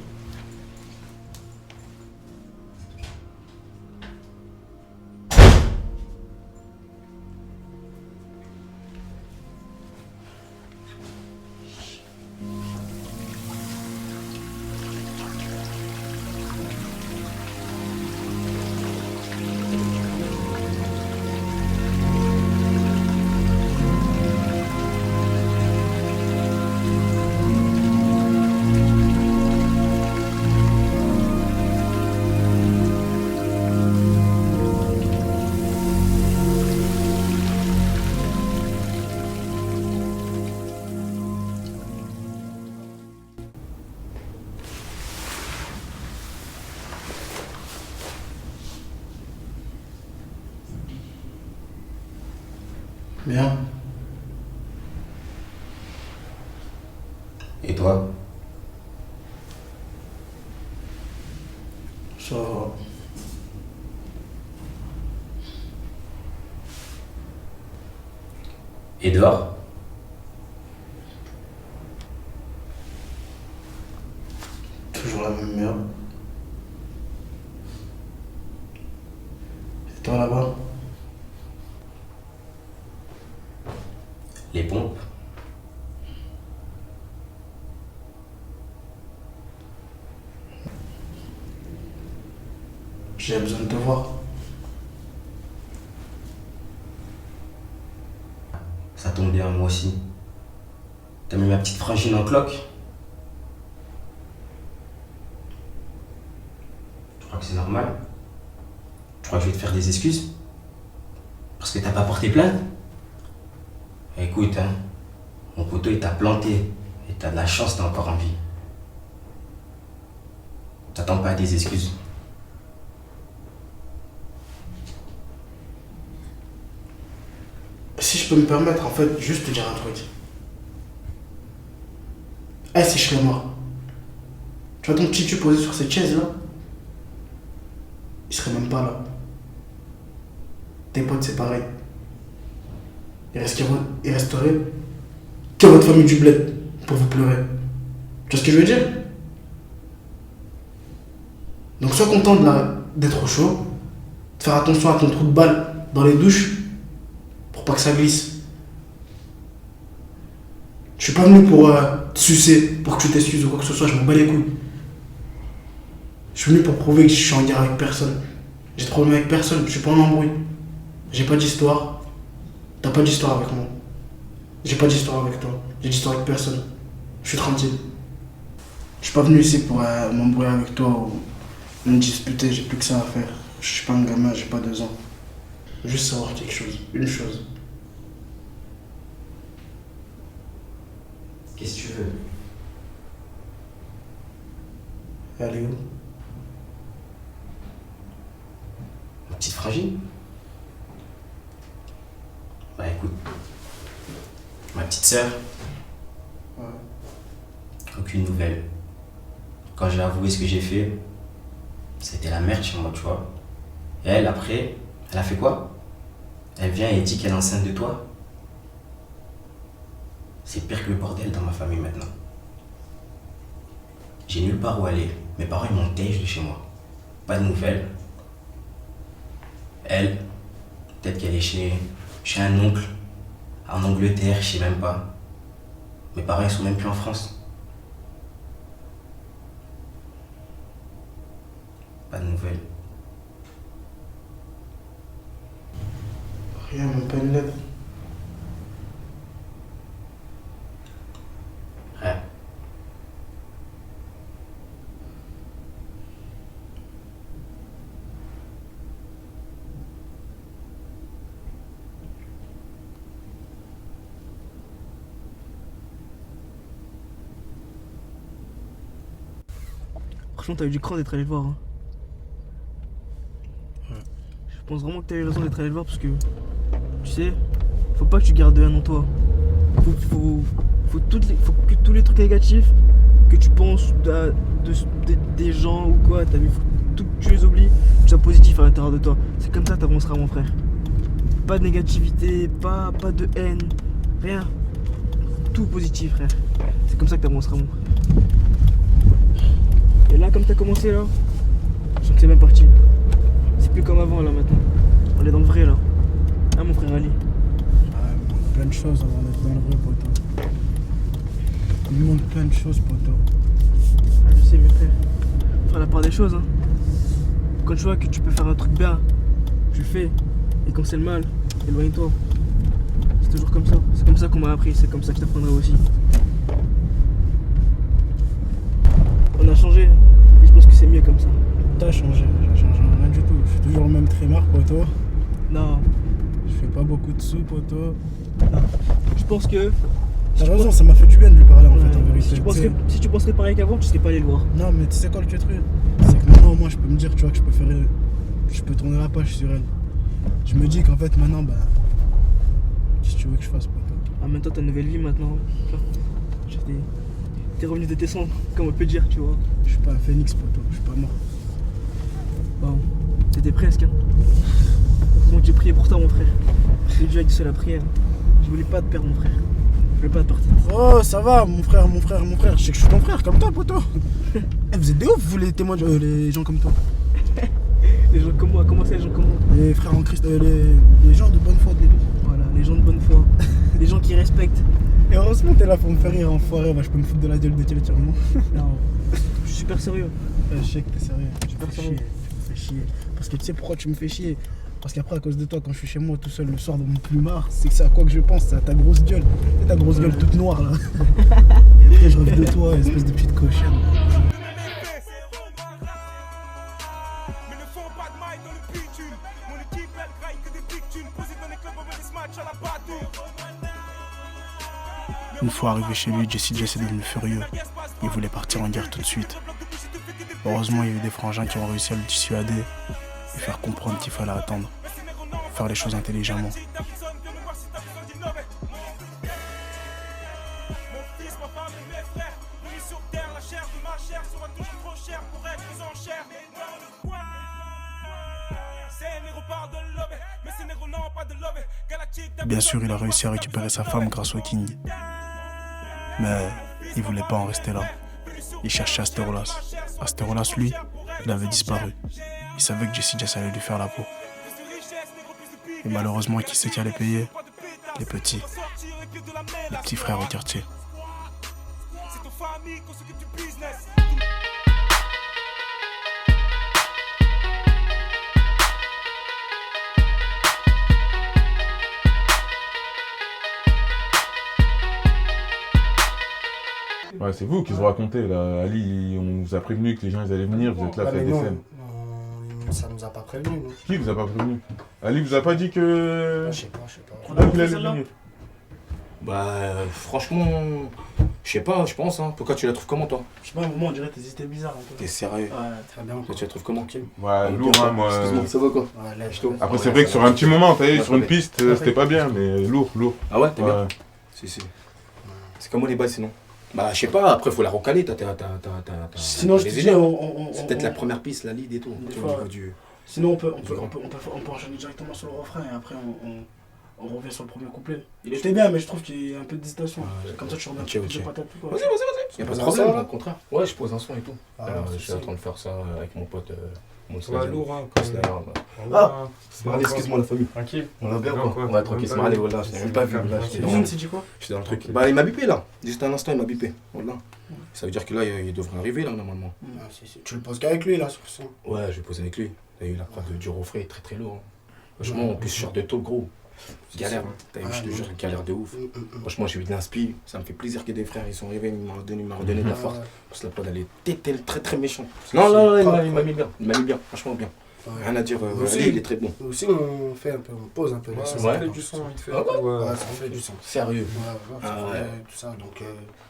Bien. Et toi? Ça va. Et dehors? Toujours la même merde. Et toi là-bas? Les pompes? J'ai besoin de te voir. Ça tombe bien, moi aussi. T'as mis ma petite frangine en cloque? Tu crois que c'est normal? Tu crois que je vais te faire des excuses? Parce que t'as pas porté plainte? Écoute, hein, mon poteau il t'a planté. Et t'as de la chance, t'es encore en vie. T'attends pas à des excuses. Si je peux me permettre, en fait, juste te dire un truc. Si je serais mort, tu vois ton petit cul posé sur cette chaise là, il serait même pas là. Tes potes c'est pareil. Il resterait que votre famille du bled pour vous pleurer. Tu vois ce que je veux dire? Donc sois content d'être au chaud, de faire attention à ton trou de balle dans les douches pour pas que ça glisse. Je suis pas venu pour te sucer, pour que tu t'excuses ou quoi que ce soit, je m'en bats les couilles. Je suis venu pour prouver que je suis en guerre avec personne. J'ai de problème avec personne, je suis pas en embrouille. J'ai pas d'histoire. T'as pas d'histoire avec moi. J'ai pas d'histoire avec toi. J'ai d'histoire avec personne. Je suis tranquille. Je suis pas venu ici pour m'embrouiller avec toi ou me disputer, j'ai plus que ça à faire. Je suis pas un gamin, j'ai pas 2 ans. Juste savoir quelque chose, une chose. Qu'est-ce que tu veux? Elle est où? Ma petite frangine? Bah écoute, ma petite sœur, aucune nouvelle. Quand j'ai avoué ce que j'ai fait, c'était la merde chez moi, tu vois. Et elle, après, elle a fait quoi? Elle vient et dit qu'elle est enceinte de toi. C'est pire que le bordel dans ma famille maintenant. J'ai nulle part où aller. Mes parents ils m'ont têche de chez moi. Pas de nouvelles. Elle, peut-être qu'elle est chez un oncle, en Angleterre, je sais même pas. Mes parents ils sont même plus en France. Pas de nouvelles. Rien, même pas une lettre. Rien. Franchement, t'as eu du cran d'être allé le voir. Hein. Je pense vraiment que t'as eu raison d'être allé le voir parce que, tu sais, faut pas que tu gardes de haine en toi. Faut que tous les trucs négatifs que tu penses des gens ou quoi, t'as vu, faut que tu les oublies, que tu sois positif à l'intérieur de toi. C'est comme ça que t'avanceras, mon frère. Pas de négativité, pas de haine, rien. Tout positif, frère. C'est comme ça que t'avanceras, mon frère. Et là, comme t'as commencé là, je sens que c'est même parti. C'est plus comme avant là maintenant. On est dans le vrai là. Hein, mon frère Ali? Il manque plein de choses avant d'être dans le vrai, poteau. Il manque plein de choses, poteau. Ah, je sais, mes frères. Faire la part des choses. Hein. Quand tu vois que tu peux faire un truc bien, tu le fais. Et quand c'est le mal, éloigne-toi. C'est toujours comme ça. C'est comme ça qu'on m'a appris. C'est comme ça que je t'apprendrai aussi. On a changé. Et je pense que c'est mieux comme ça. T'as changé, j'ai changé rien du tout. Je suis toujours le même trémard, poteau. Non. Je fais pas beaucoup de sous, poteau. Non. Je pense que. T'as raison, ça m'a fait du bien de lui parler en fait, en vérité. Si tu penserais pareil qu'avant, tu serais pas allé le voir. Non, mais tu sais quoi le truc? C'est que maintenant, moi, je peux me dire, tu vois, que je peux tourner la page sur elle. Je me dis qu'en fait, maintenant, bah. Qu'est-ce que tu veux que je fasse, poteau? Ah, maintenant, t'as une nouvelle vie maintenant. T'es revenu de tes cendres, comme on peut dire, tu vois. Je suis pas un phénix, poteau, je suis pas mort. Bon, t'étais presque, hein. Bon, j'ai prié pour toi, mon frère. J'ai dû avec la prière. Je voulais pas te perdre, mon frère. Je voulais pas te partir. Oh, ça va, mon frère. Je sais que je suis ton frère, comme toi, poteau. Vous êtes des ouf, vous, les témoins, les gens comme toi. Les gens comme moi, comment ça, les gens comme moi? Les frères en Christ, les gens de bonne foi de l'église. Voilà, les gens de bonne foi. Les gens qui respectent. Et heureusement, t'es là pour me faire rire, enfoiré. Bah, je peux me foutre de la gueule de quel tirement. Non, je suis super sérieux. Je sais que t'es sérieux. Super sérieux. Tu me fais chier. Parce que tu sais pourquoi tu me fais chier? Parce qu'après, à cause de toi, quand je suis chez moi tout seul le soir dans mon plumard, c'est que c'est à quoi que je pense, c'est à ta grosse gueule. C'est ta grosse gueule toute noire là. Et après, je rêve de toi, espèce de petite cochonne. Mais ne font pas de maille dans le bitume. Mon équipe, elle graille que des victimes. Posé dans les Une fois arrivé chez lui, Jessie J s'est devenu furieux. Il voulait partir en guerre tout de suite. Heureusement, il y a eu des frangins qui ont réussi à le dissuader et faire comprendre qu'il fallait attendre. Faire les choses intelligemment. Bien sûr, il a réussi à récupérer sa femme grâce au King. Mais il voulait pas en rester là. Il cherchait Asterolas. Asterolas, lui, il avait disparu. Il savait que Jessie J allait lui faire la peau. Et malheureusement, qui c'est qui allait payer? Les petits. Les petits frères au quartier. Ouais, c'est vous qui vous racontez là. Ali, on vous a prévenu que les gens ils allaient venir, vous êtes là, faites des scènes. Ça nous a pas prévenu, nous. Qui vous a pas prévenu? Ali vous a pas dit que. Je sais pas. qu'il allait venir. Bah, franchement, je sais pas, je pense. Hein. Pourquoi tu la trouves comment, toi? Je sais pas, à un moment, on dirait que tes idées bizarres. T'es sérieux? Ouais, très bien. Toi, tu la trouves comment? Ouais, lourd, hein, moi. Excuse-moi, ça va quoi? Ouais, lèche. Après, c'est vrai que sur un petit moment, t'as vu, sur une piste, c'était pas bien, mais lourd. Ah ouais, t'es bien? Si. C'est comment les balles sinon? Bah, je sais pas, après, faut la recaler. Sinon, je te dis, c'est peut-être la première piste, la lead et tout. Des fois, sinon, on peut enchaîner directement sur le refrain et après, on revient sur le premier couplet. Il était bien, mais je trouve qu'il y a un peu d'hésitation. Comme ça, tu remets un peu de patate ou quoi. Vas-y. Y'a pas de problème, au contraire. Ouais, je pose un son et tout. Je suis en train de faire ça avec mon pote. Ouais, lourd, hein. Excuse-moi la famille. Tranquille. On va bien quoi? Ouais, tranquille, c'est marré, voilà, je t'ai même pas vu. Il s'est dit quoi? J'étais dans le truc. Bah, il m'a bipé là. Juste un instant, il m'a bipé. Voilà. Ça veut dire que là, il devrait arriver là, normalement. Tu le poses qu'avec lui là, sur son. Ouais, je vais poser avec lui. T'as eu la preuve de Durofray, très lourd. Franchement, en plus, je sors de tôt gros. Galère, t'as vu, je te jure, galère de ouf. Franchement, j'ai eu de l'inspi. Ça me fait plaisir qu'il y ait des frères, ils sont arrivés, il m'a redonné de la force. Parce que la prod, elle était très méchante. Non, il m'a mis bien, franchement bien. Rien à dire, il est très bon. Aussi, on pose un peu. Ça fait du son, il fait. Ouais, ça fait du son. Sérieux. Ouais, tout ça. Donc,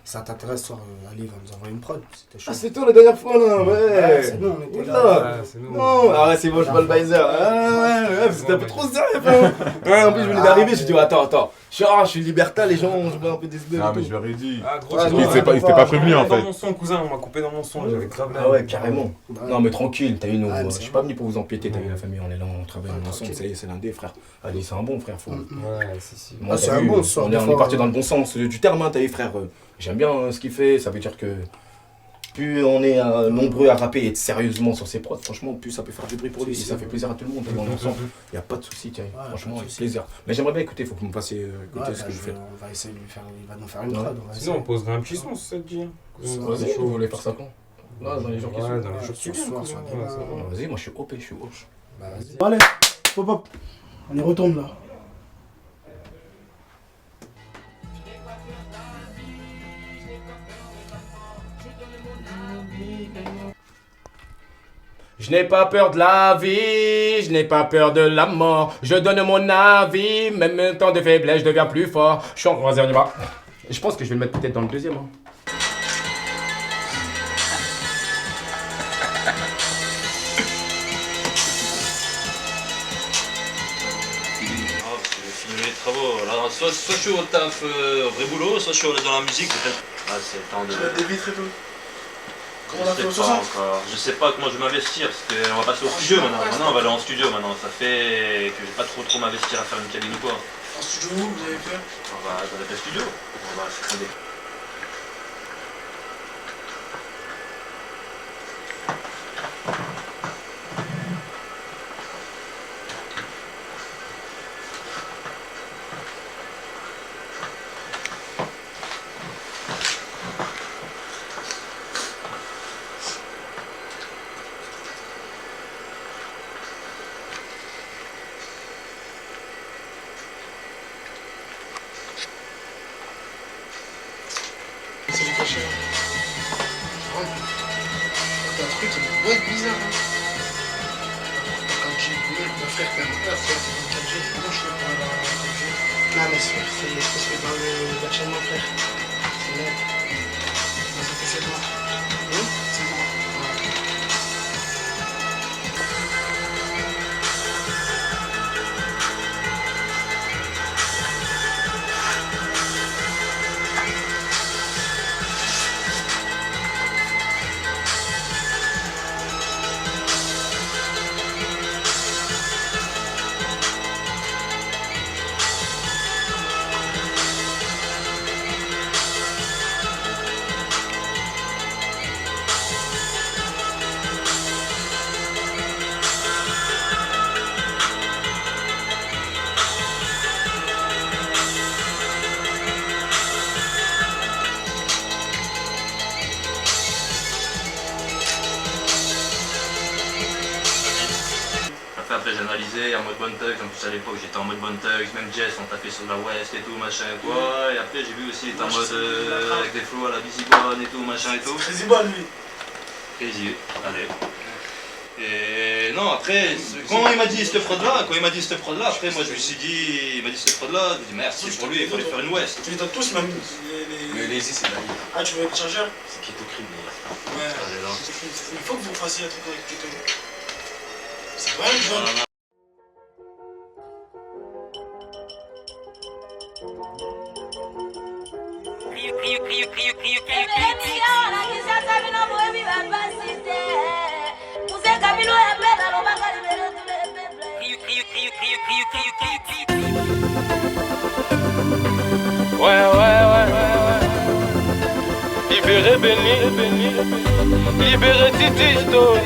ça t'intéresse, Ali va nous envoyer une prod. Ah, c'est toi la dernière fois là, ouais. C'est nous, on était là. Non, ah ouais, c'est bon, je vois le Baiser. Ouais, c'était un peu trop sérieux, frère. En plus, je venais d'arriver, j'ai dit, attends. Je suis libertin, les gens, je vois un peu des idées. Ah, mais je leur ai dit. Ah, gros, il s'était pas prévenu en fait. Dans mon son, cousin, on m'a coupé dans mon son, j'avais grave la. Ah ouais, carrément. Non, mais tranquille, t'as eu nous. Je suis pas venu pour vous empiéter, t'as eu la famille, on est là, on travaille ensemble, ça y est, c'est l'un des frères. Allez, c'est un bon frère, faut. Ouais, si. C'est un bon sort. On est parti dans le bon sens du terme, hein, t'as eu frère. J'aime bien ce qu'il fait, ça veut dire que plus on est nombreux à rapper et être sérieusement sur ses prods, franchement, plus ça peut faire du bruit pour lui. Et ça fait plaisir à tout le monde, dans l'ensemble. Il n'y a pas de souci, tiens, franchement, avec plaisir. Mais j'aimerais bien écouter, il faut que vous me fassiez écouter ce que je fais. On va essayer de lui faire, il va nous faire une prod. Sinon, on poserait un petit son, si ça te dit. Vas-y, vous voulez faire ça quand? Là, dans les jours qui sont. Ouais, dans les jours qui viennent. Vas-y, moi je suis OP, je suis hoche. Allez, hop, on y retourne là. Je n'ai pas peur de la vie, je n'ai pas peur de la mort. Je donne mon avis, même temps de faiblesse, je deviens plus fort. Je suis en croisière, on y va. Je pense que je vais le mettre peut-être dans le deuxième. Hein. Les travaux. Alors, soit je suis au taf vrai boulot, soit je suis dans la musique. Ah, c'est le temps de. Des vitres et tout. Je sais pas comment je vais m'investir, parce qu'on va passer au studio maintenant. Maintenant, on va aller en studio maintenant. Ça fait que je vais pas trop m'investir à faire une cabine ou quoi. En studio où vous avez fait? On va dans les studio. On va faire des. C'est du cachet. Ouais. T'as un truc, ça doit être bizarre. Hein. Quand j'ai voulu, mon frère, t'as mon père, c'est dans le 4G. Moi, je suis pas dans le 4G. Non, mais frère, c'est parce que dans le chez mon frère. Après j'ai analysé en mode bonne thug, en plus à l'époque j'étais en mode bonne thug, même Jess on tapait sur la West et tout machin quoi, et après j'ai vu aussi t'es en mode avec des flows à la Busy Bone et tout machin et tout. Crazy Bone lui. Crazy, allez. Et non après, quand il m'a dit cette prod là, après moi je me suis dit, il m'a dit cette prod là, je me suis dit merde c'est pour lui, il fallait faire une West. Tu les donnes tous même. Mais les c'est la vie. Ah tu veux le chargeur? C'est Keto Crib mais... Ouais, il faut que vous fassiez un truc avec Keto. C'est pas une bonne. Libéré béni, libéré Titi Story.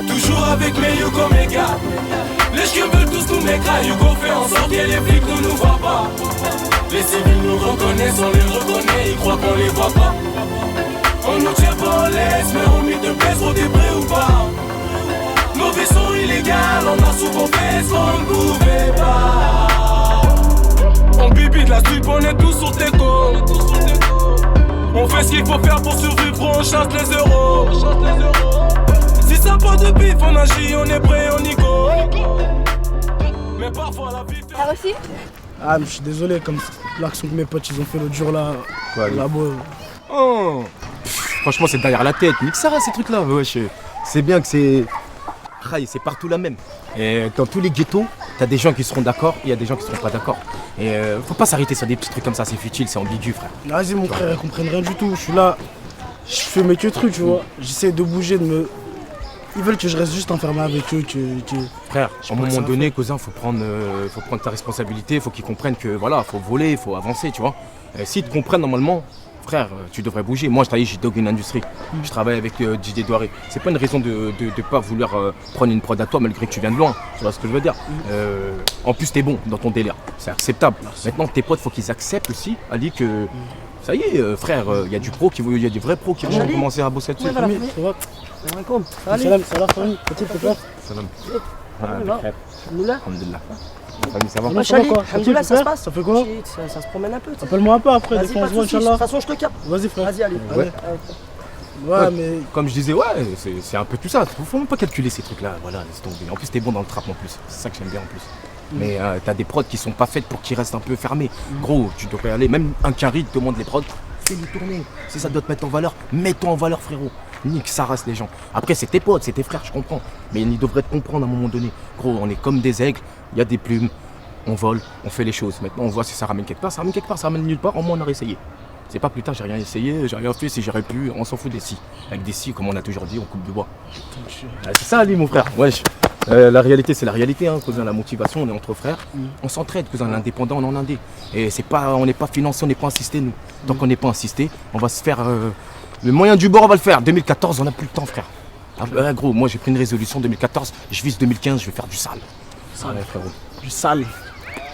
Toujours avec mes Yugo Mega. Les chiens veulent tous nous méca. Yugo fait en sorte que les flics ne nous voient pas. Les civils nous reconnaissent, on les reconnaît, ils croient qu'on les voit pas. On nous tient pas en laisse, mais on met de baisse, on est prêt ou pas. Nos vaisseaux illégaux, on a souvent fait ce qu'on ne pouvait pas. On bibi de la suite, on est tous sur tes côtes. On fait ce qu'il faut faire pour survivre, on chasse les euros. Si ça part de bif, on agit, on est prêt, on y go. Mais parfois la vie fait... T'as reçu? Ah mais je suis désolé, comme l'action que mes potes ils ont fait l'autre jour là. Quoi, là-bas. Oh franchement c'est derrière la tête, nique ça ces trucs là, wesh. C'est bien que c'est partout la même. Et dans tous les ghettos, t'as des gens qui seront d'accord et il y a des gens qui seront pas d'accord. Et faut pas s'arrêter sur des petits trucs comme ça, c'est futile, c'est ambigu frère. Vas-y mon frère, ils comprennent rien du tout, je suis là, je fais mes que trucs tu vois. J'essaie de bouger, de me... Ils veulent que je reste juste enfermé avec eux, Frère, à un moment donné, cousin, faut prendre ta responsabilité, faut qu'ils comprennent que voilà, faut voler, faut avancer, tu vois. S'ils te comprennent normalement, frère, tu devrais bouger. Moi, j'ai Dog une industrie. Je travaille avec Didier Douaré. C'est pas une raison de pas vouloir prendre une prod à toi malgré que tu viens de loin. Tu vois ce que je veux dire. En plus, t'es bon dans ton délire. C'est acceptable. Maintenant, tes potes, faut qu'ils acceptent aussi, Ali, que ça y est, frère, il y a des vrais pros qui vont commencer à bosser dessus. Salam, salam, famille, petite peur. Salam. Alhamdoulilah. Famille, ça va? Alhamdoulilah, ça se passe. Ça fait quoi? Ça se promène un peu. Appelle-moi un peu après, des fois on se voit, Inch'Allah. De toute façon, je te capte. Vas-y, frère. Vas-y, allez. Ouais, mais. Comme je disais, ouais, c'est un peu tout ça. Faut même pas calculer ces trucs-là. Voilà, laisse tomber. En plus, t'es bon dans le trap en plus. C'est ça que j'aime bien en plus. Mais t'as des prods qui sont pas faites pour qu'ils restent un peu fermés. Gros, tu devrais aller. Même un Quinry te demande les prods. Fais-les tourner. Si ça doit te mettre en valeur, mets-toi en valeur, frérot. Nique, ça reste les gens. Après, c'est tes potes, c'est tes frères, je comprends. Mais ils devraient te comprendre à un moment donné. Gros, on est comme des aigles. Il y a des plumes. On vole, on fait les choses. Maintenant, on voit si ça ramène quelque part. Ça ramène quelque part, ça ramène nulle part. Au moins, on aurait essayé. C'est pas plus tard, j'ai rien essayé, j'ai rien fait. Si j'aurais pu, on s'en fout des scies. Avec des scies, comme on a toujours dit, on coupe du bois. C'est ça, lui, mon frère. Wesh. La réalité, c'est la réalité, hein, cousin. La motivation, on est entre frères. On s'entraide, cousin. L'indépendant, on est en indé. Et on n'est pas financé, on n'est pas insisté, nous. Tant qu'on n'est pas insisté, on va se faire. Le moyen du bord, on va le faire. 2014, on n'a plus le temps, frère. Ah, gros, moi, j'ai pris une résolution 2014. Je vise 2015, je vais faire du sale. Ouais, frérot. Du sale.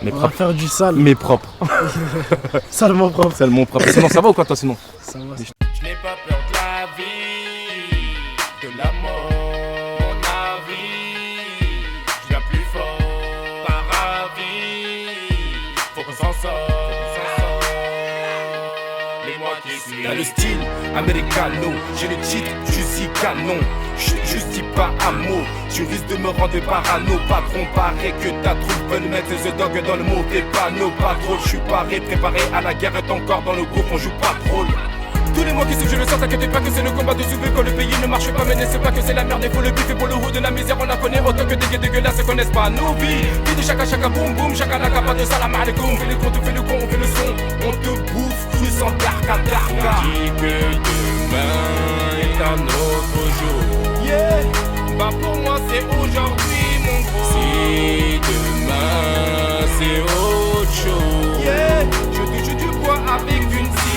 Mais on propre. va faire du sale. Mais propre. Salement propre. Salement propre. Sinon, ça va ou quoi, toi, sinon? Ça va. Je n'ai pas peur de la vie, de la mort, mon avis. Je viens plus fort, par avis. Faut qu'on s'en sorte. Les mois qui suivent. T'as le style americano, j'ai le titre, je suis canon. Je juste dis pas un mot. Tu risques de me rendre parano. Patron, paraît que ta troupe veut mettre The Dog dans le mauvais panneau. Pas drôle, je suis paré, préparé à la guerre. Est encore dans le groupe, on joue pas drôle. Tous les mois qui suivent, je le sens, t'inquiète pas que c'est le combat de soulever quand le pays ne marche pas. Mais n'est-ce pas que c'est la merde, il faut le bif et pour le haut de la misère, on la connaît autant que des dégueulasses se connaissent pas nos vies. Vie de chaka chaka boum boum, chaka la pas de salam alaikum. Fais le con, tu fais le con, on fait le son. On te bouffe cru sans darka darka. On dit que demain est un autre jour. Yeah, bah pour moi c'est aujourd'hui mon gros. Si demain c'est autre chose. Yeah, je touche du bois avec une scie.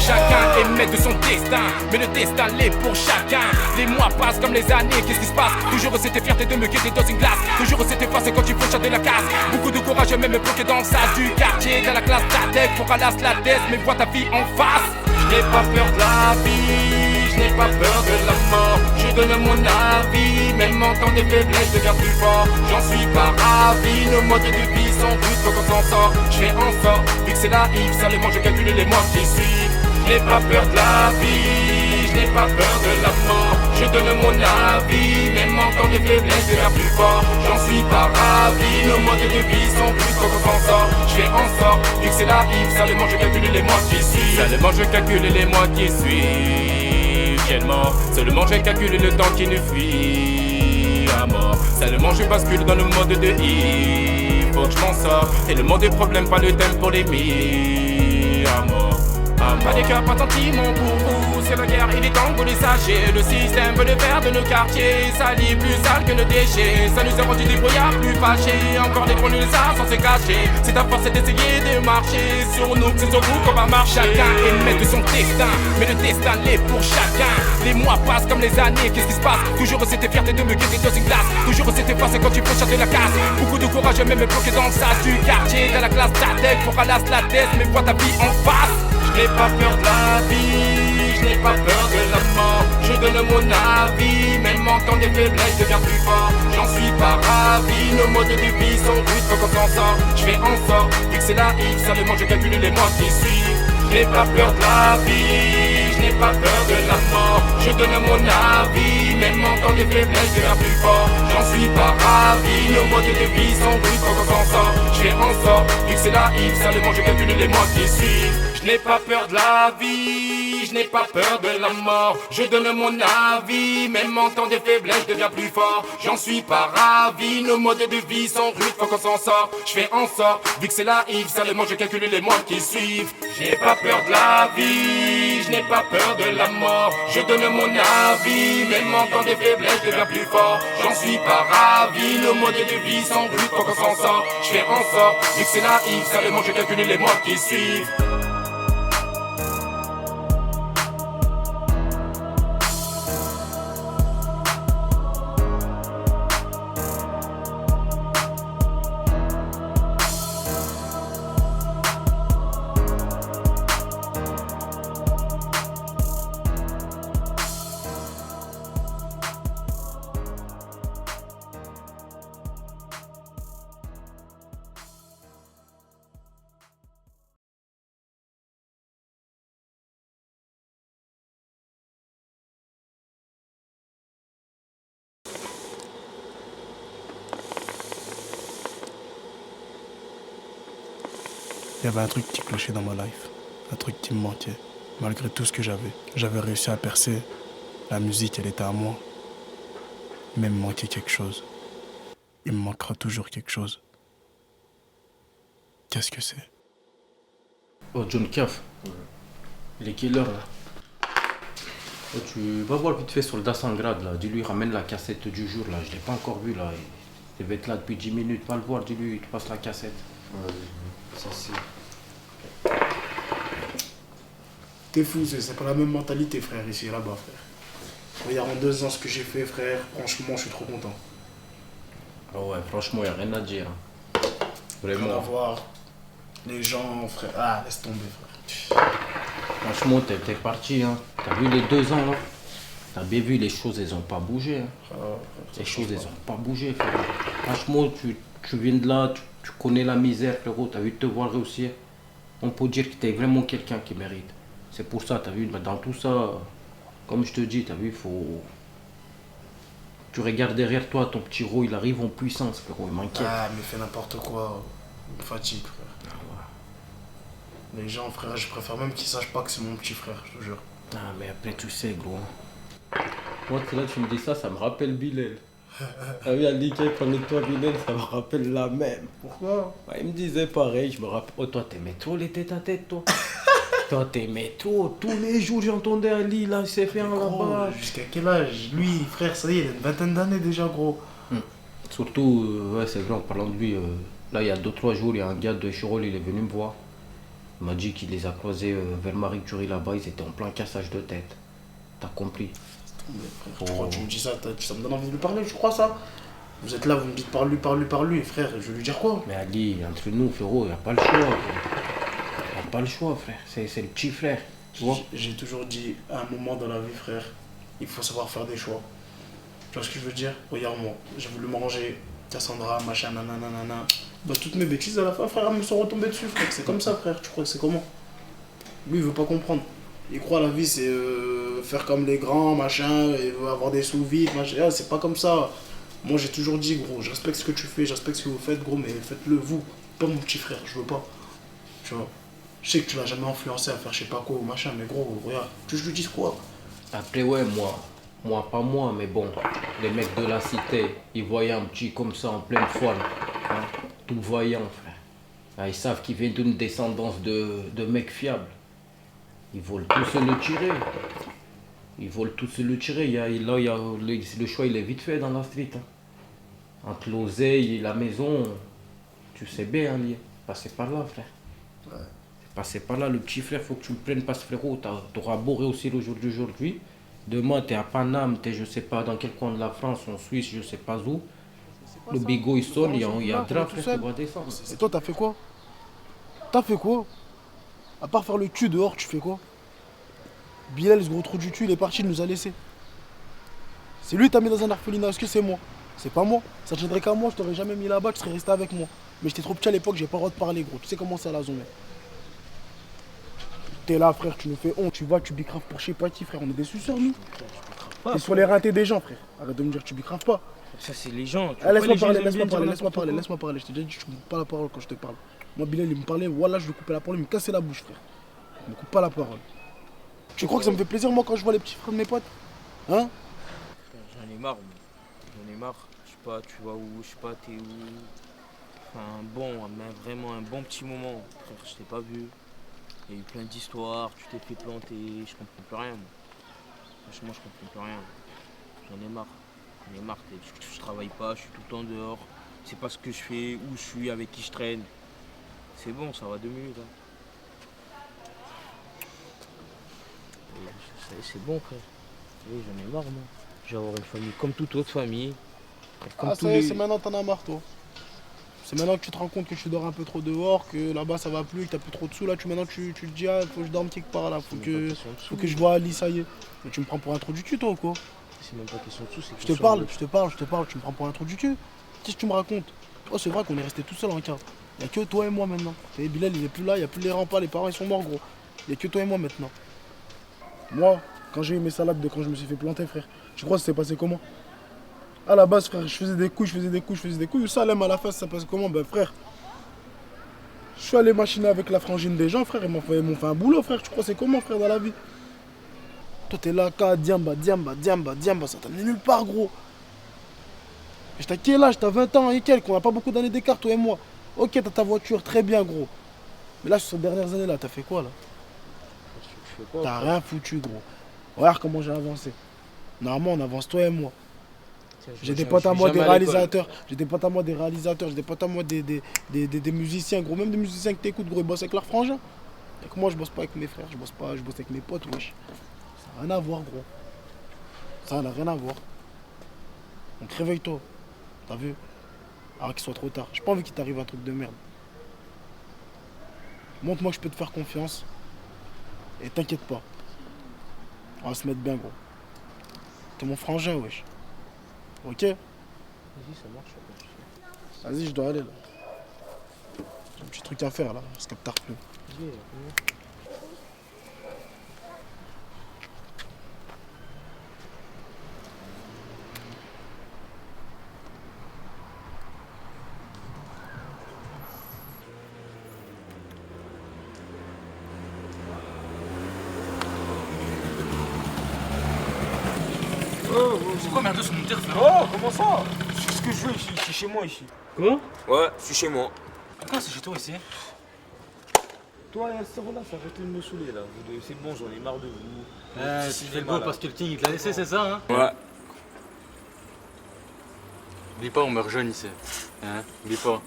Chacun est maître de son destin, mais le destin l'est pour chacun. Les mois passent comme les années, qu'est-ce qui se passe? Toujours cette fierté de me guetter dans une glace. Toujours cette face quand il faut chanter la casse. Beaucoup de courage même bloqué dans le sas du quartier. Dans la classe ta tête, pour à la tête, mais vois ta vie en face. Je n'ai pas peur de la vie, je n'ai pas peur de la mort. Je donne mon avis, même en temps de faiblesse je deviens plus fort. J'en suis pas ravi, nos modes de vie sont rudes, faut qu'on s'en sort. Je fais en sorte, vu que c'est la Yves, seulement je calcule les mois qui suivent. Je n'ai pas peur de la vie, je n'ai pas peur de la mort. Je donne mon avis, même en temps de faiblesse je deviens plus fort. J'en suis pas ravi, nos modes de vie sont rudes, faut qu'on s'en sort. Je fais en sorte, vu que c'est la Yves, seulement je calcule les mois qui suivent. Seulement je calcule les mois qui suivent. Tellement, seulement je calcule le temps qui nous fuit à mort. Seulement je bascule dans le mode de Yves. Faut que je m'en sors, et le monde des problèmes, pas le thème pour les mis à mort. Pas des cœurs, pas de sentiments pour vous. C'est la guerre, il est temps que vous les sachiez. Le système veut le faire de nos quartiers. Sali plus sale que nos déchets. Ça nous a rendu des brouillards plus fâchés. Encore des gros nuls sans se cacher. C'est ta force d'essayer de marcher. Sur nous, c'est sur vous qu'on va marcher. Chacun est maître de son destin, mais le destin l'est pour chacun. Les mois passent comme les années, qu'est-ce qui se passe? Toujours cette fierté de me guetter dans une glace. Toujours cette face quand il faut chanter la casse. Beaucoup de courage même bloqué dans le sas du quartier. Dans la classe ta tête, pour à la tête, mais vois ta vie en face. Je n'ai pas peur de la vie, je n'ai pas peur de la mort. Je donne mon avis, même en temps de faiblesse je deviens plus fort. J'en suis pas ravi, nos modes de vie sont rudes, faut qu'on s'en sort. Je fais en sorte, vu que c'est la Yves, seulement je calcule les mois qui suivent. Je n'ai pas peur de la vie, je n'ai pas peur de la mort. Je donne mon avis, même en temps de faiblesse je deviens plus fort. J'en suis pas ravi, nos modes de vie sont rudes, faut qu'on s'en sort. Je fais en sorte, vu que c'est la Yves, seulement je calcule les mois qui suivent. Je n'ai pas peur de la vie, je n'ai pas peur de la mort. Je donne mon avis, même en temps de faiblesse je deviens plus fort. J'en suis pas ravi, nos modes de vie sont rudes, faut qu'on s'en sort. Je fais en sorte, vu que c'est la Yves, seulement je calcule les mois qui suivent. Je n'ai pas peur de la vie, je n'ai pas peur de la mort. Je donne mon avis, même en temps de faiblesse je deviens plus fort. J'en suis pas ravi, nos modes de vie sont rudes, faut qu'on s'en sort. Je fais en sorte, vu que c'est la Yves, seulement je calcule les mois qui suivent. Il y avait un truc qui clochait dans ma life, un truc qui me manquait. Malgré tout ce que j'avais réussi à percer. La musique, elle était à moi. Mais il me manquait quelque chose. Il me manquera toujours quelque chose. Qu'est-ce que c'est? Oh, John Caf, il est quelle heure là? Oh, tu vas voir vite fait sur le Dassangrad là, dis-lui ramène la cassette du jour là, je l'ai pas encore vu là. Il devait être là depuis 10 minutes, va le voir, dis-lui, tu passes la cassette. Ça c'est... T'es fou, c'est pas la même mentalité frère, ici et là-bas frère. Regarde en 2 ans ce que j'ai fait frère, franchement je suis trop content. Ah ouais, franchement y'a rien à dire. Vraiment. Rien à voir. Les gens frère, ah laisse tomber frère. Franchement t'es parti hein, t'as vu les 2 ans là? T'as bien vu les choses elles ont pas bougé hein. Les choses elles ont pas bougé frère. Franchement tu viens de là, tu connais la misère frérot, t'as vu te voir réussir. On peut dire que t'es vraiment quelqu'un qui mérite. C'est pour ça, t'as vu, dans tout ça, comme je te dis, t'as vu, faut Tu regardes derrière toi, ton petit Ro, il arrive en puissance, frérot, il m'inquiète. Ah, mais fais n'importe quoi. Il me fatigue, frère. Les gens, frère, je préfère même qu'ils sachent pas que c'est mon petit frère, je te jure. Ah, mais après, tu sais, gros. Moi, là, tu me dis ça, ça me rappelle Bilal. Ah oui, Ali, quand il parlait de toi, Bilal, ça me rappelle la même. Pourquoi? Il me disait pareil, je me rappelle. Oh, toi, t'aimais trop les têtes à tête, toi. Toi, t'aimais trop. Tous les jours, j'entendais Ali, là, il s'est fait un là-bas. Jusqu'à quel âge? Lui, frère, ça y est, il a une vingtaine d'années déjà, gros. Surtout, ouais, c'est vrai, en parlant de lui, là, il y a 2-3 jours, il y a un gars de Chirol, il est venu me voir. Il m'a dit qu'il les a croisés vers Marie Curie là-bas, ils étaient en plein cassage de tête. T'as compris? Frère, tu crois que tu me dis ça, ça me donne envie de lui parler, je crois ça. Vous êtes là, vous me dites parle-lui, frère, je vais lui dire quoi? Mais Ali, entre nous, frérot, il n'y a pas le choix. Il n'y a pas le choix, frère. C'est le petit frère. Tu vois? J'ai toujours dit, à un moment dans la vie, frère, il faut savoir faire des choix. Tu vois ce que je veux dire? Regarde-moi, j'ai voulu manger Cassandra, machin, nanana. Bah, toutes mes bêtises à la fin, frère, elles me sont retombées dessus, frère. C'est comme ça, frère. Tu crois que c'est comment? Lui, il veut pas comprendre. Il croit la vie, c'est faire comme les grands, machin, et avoir des sous vite, machin. Ah, c'est pas comme ça. Moi, j'ai toujours dit, gros, je respecte ce que tu fais, je respecte ce que vous faites, gros, mais faites-le vous. Pas mon petit frère, je veux pas. Tu vois? Je sais que tu l'as jamais influencé à faire je sais pas quoi ou machin, mais gros, regarde, tu veux que je lui dise quoi? Après, ouais, moi, pas moi, mais bon, les mecs de la cité, ils voyaient un petit comme ça en pleine forme, hein, tout voyant, frère. Ah, ils savent qu'il vient d'une descendance de mecs fiables. Ils veulent tous se le tirer. Ils veulent tous se le tirer. Le choix, il est vite fait dans la street. Hein. Entre l'oseille et la maison, tu sais bien, hein, passer par là, frère. Ouais. Passer par là, le petit frère, faut que tu le prennes, parce que frérot, t'auras beau réussir aujourd'hui. Demain, t'es à Paname, t'es je sais pas dans quel coin de la France, en Suisse, je sais pas où. Le bigot il sonne, il y a un drap, frère, qui va descendre. Et toi, t'as fait quoi? T'as fait quoi? À part faire le cul dehors, tu fais quoi? Bilal, ce gros trou du cul, il est parti, il nous a laissés. C'est lui qui t'a mis dans un orphelinat, est-ce que c'est moi? C'est pas moi. Ça tiendrait qu'à moi, je t'aurais jamais mis là-bas, tu serais resté avec moi. Mais j'étais trop petit à l'époque, j'ai pas le droit de parler, gros. Tu sais comment c'est à la zone. T'es là, frère, tu nous fais honte, tu vois, tu bicraves pour je sais pas qui, frère, on est des suceurs, nous. T'es sur les ratés des gens, frère. Arrête de me dire que tu bicraves pas. Ça, c'est les gens. Laisse-moi parler. Je te dis, tu me coupes pas la parole quand je te parle. Moi, Bilal, il me parlait, voilà, je lui coupais la parole, il me cassait la bouche, frère. Il me coupe pas la parole. Tu crois que ça me fait plaisir, moi, quand je vois les petits frères de mes potes? Hein? J'en ai marre, moi. J'en ai marre. Je sais pas, tu vois où, je sais pas, t'es où. Enfin, mais vraiment un bon petit moment. Frère, je t'ai pas vu. Il y a eu plein d'histoires, tu t'es fait planter, je comprends plus rien, moi. Franchement, je comprends plus rien. J'en ai marre. Je travaille pas, je suis tout le temps dehors. Je sais pas ce que je fais, où je suis, avec qui je traîne. C'est bon, ça va 2 minutes. Hein. C'est bon, frère. Oui, j'en ai marre, moi. Je vais avoir une famille comme toute autre famille. Comme ça y est, c'est maintenant que t'en as marre, toi. C'est maintenant que tu te rends compte que tu dors un peu trop dehors, que là-bas ça va plus, que t'as plus trop de sous. Là, maintenant tu te dis, ah, faut que je dorme quelque part là, faut que je vois Ali, ça y est. Mais tu me prends pour un trou du cul, toi, ou quoi? C'est même pas question de sous, c'est je te parle, tu me prends pour un trou du cul. Qu'est-ce que tu me racontes? Oh, c'est vrai qu'on est resté tout seul en carte. Y'a que toi et moi maintenant. Et Bilal, il est plus là, y'a plus les remparts, les parents ils sont morts, gros. Y'a que toi et moi maintenant. Moi, quand j'ai eu mes salades de quand je me suis fait planter, frère, tu crois que ça s'est passé comment? À la base, frère, je faisais des couilles. Ça, l'aime à la face, ça passe comment? Ben, frère, je suis allé machiner avec la frangine des gens, frère. Ils m'ont fait un boulot, frère. Tu crois c'est comment, frère, dans la vie? Toi, t'es là, diamba, ça t'a mis nulle part, gros. J'étais à quel âge? T'as 20 ans et quelques, on a pas beaucoup d'années d'écart, toi et moi. Ok, t'as ta voiture, très bien, gros. Mais là, sur ces dernières années, là, t'as fait quoi, là? T'as rien foutu, gros. Regarde comment j'ai avancé. Normalement, on avance, toi et moi. J'ai des potes à moi, des réalisateurs. J'ai des potes à moi, des musiciens, gros. Même des musiciens que t'écoutes, gros, ils bossent avec leurs frangins. Et que moi, je bosse pas avec mes frères, je bosse avec mes potes, wesh. Ça n'a rien à voir, gros. Ça n'a rien à voir. Donc réveille-toi. T'as vu? Alors qu'il soit trop tard. J'ai pas envie qu'il t'arrive un truc de merde. Montre-moi que je peux te faire confiance. Et t'inquiète pas. On va se mettre bien, gros. T'es mon frangin, wesh. Ok? Vas-y, ça marche. Vas-y, je dois aller là. J'ai un petit truc à faire là, parce qu'elle tarde plus. C'est quoi merde sur mon téléphone? Oh, comment ça? Je fais ce que je veux ici, je suis chez moi ici. Quoi? Ouais, je suis chez moi. Pourquoi c'est chez toi ici? Toi et Asterolas, arrêtez de me saouler là. C'est bon, j'en ai marre de vous. Tu fais le beau parce que le King il te l'a laissé, c'est ça hein? Ouais. Oublie pas, on meurt jeune ici. Hein? Oublie pas.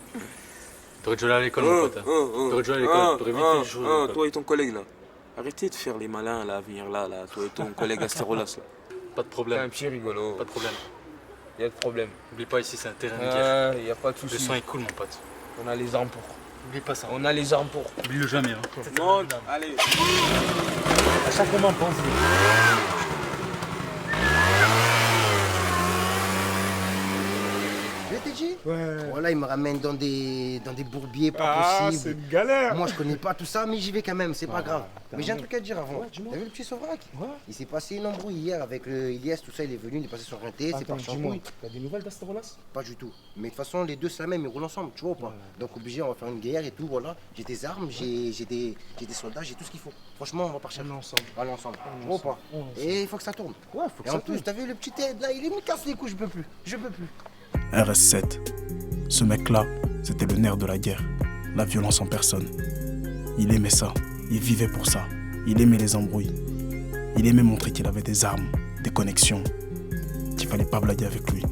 T'aurais dû aller à l'école, mon pote. T'aurais dû aller à l'école, t'aurais vite fait les choses. Toi et ton collègue là. Arrêtez de faire les malins là, à venir là, toi et ton collègue Asterolas là. Pas de problème. C'est un petit rigolo. Pas de problème. Y'a de problème. Oublie pas, ici c'est un terrain de guerre. Y'a pas de soucis. Le sang est cool, mon pote. On a les armes pour. Oublie pas ça. On a les armes pour. Oublie-le jamais. Hein. Non, allez. À chaque moment, pense. Je t'ai dit? Ouais. Voilà, il me ramène dans des bourbiers pas Ah, possibles. c'est une galère. Moi, je connais pas tout ça, mais j'y vais quand même, c'est pas grave. Mais j'ai un truc à te dire avant. Ouais, dis-moi. T'as vu le petit Sovrak? Ouais. Il s'est passé une embrouille hier avec le Ilyes, tout ça, il est venu, il est passé sur un thé, c'est Attends, parti en dis-moi, couille. t'as des nouvelles d'Asterolas? Pas du tout. Mais de toute façon, les deux, c'est la même, ils roulent ensemble, tu vois ou pas? Donc, obligé, on va faire une guerre et tout, voilà. J'ai des armes, j'ai des soldats, j'ai tout ce qu'il faut. Franchement, on va partir. On est ensemble. Allez ensemble. Tu vois ou pas? Et il faut que ça tourne. Ouais, faut que et ça en plus, tourne. t'as vu le petit Ted là, il me casse les couilles, je peux plus. Je peux plus. RS7. Ce mec-là, c'était le nerf de la guerre. La violence en personne. Il aimait ça. Il vivait pour ça. Il aimait les embrouilles. Il aimait montrer qu'il avait des armes, des connexions. Qu'il fallait pas blaguer avec lui.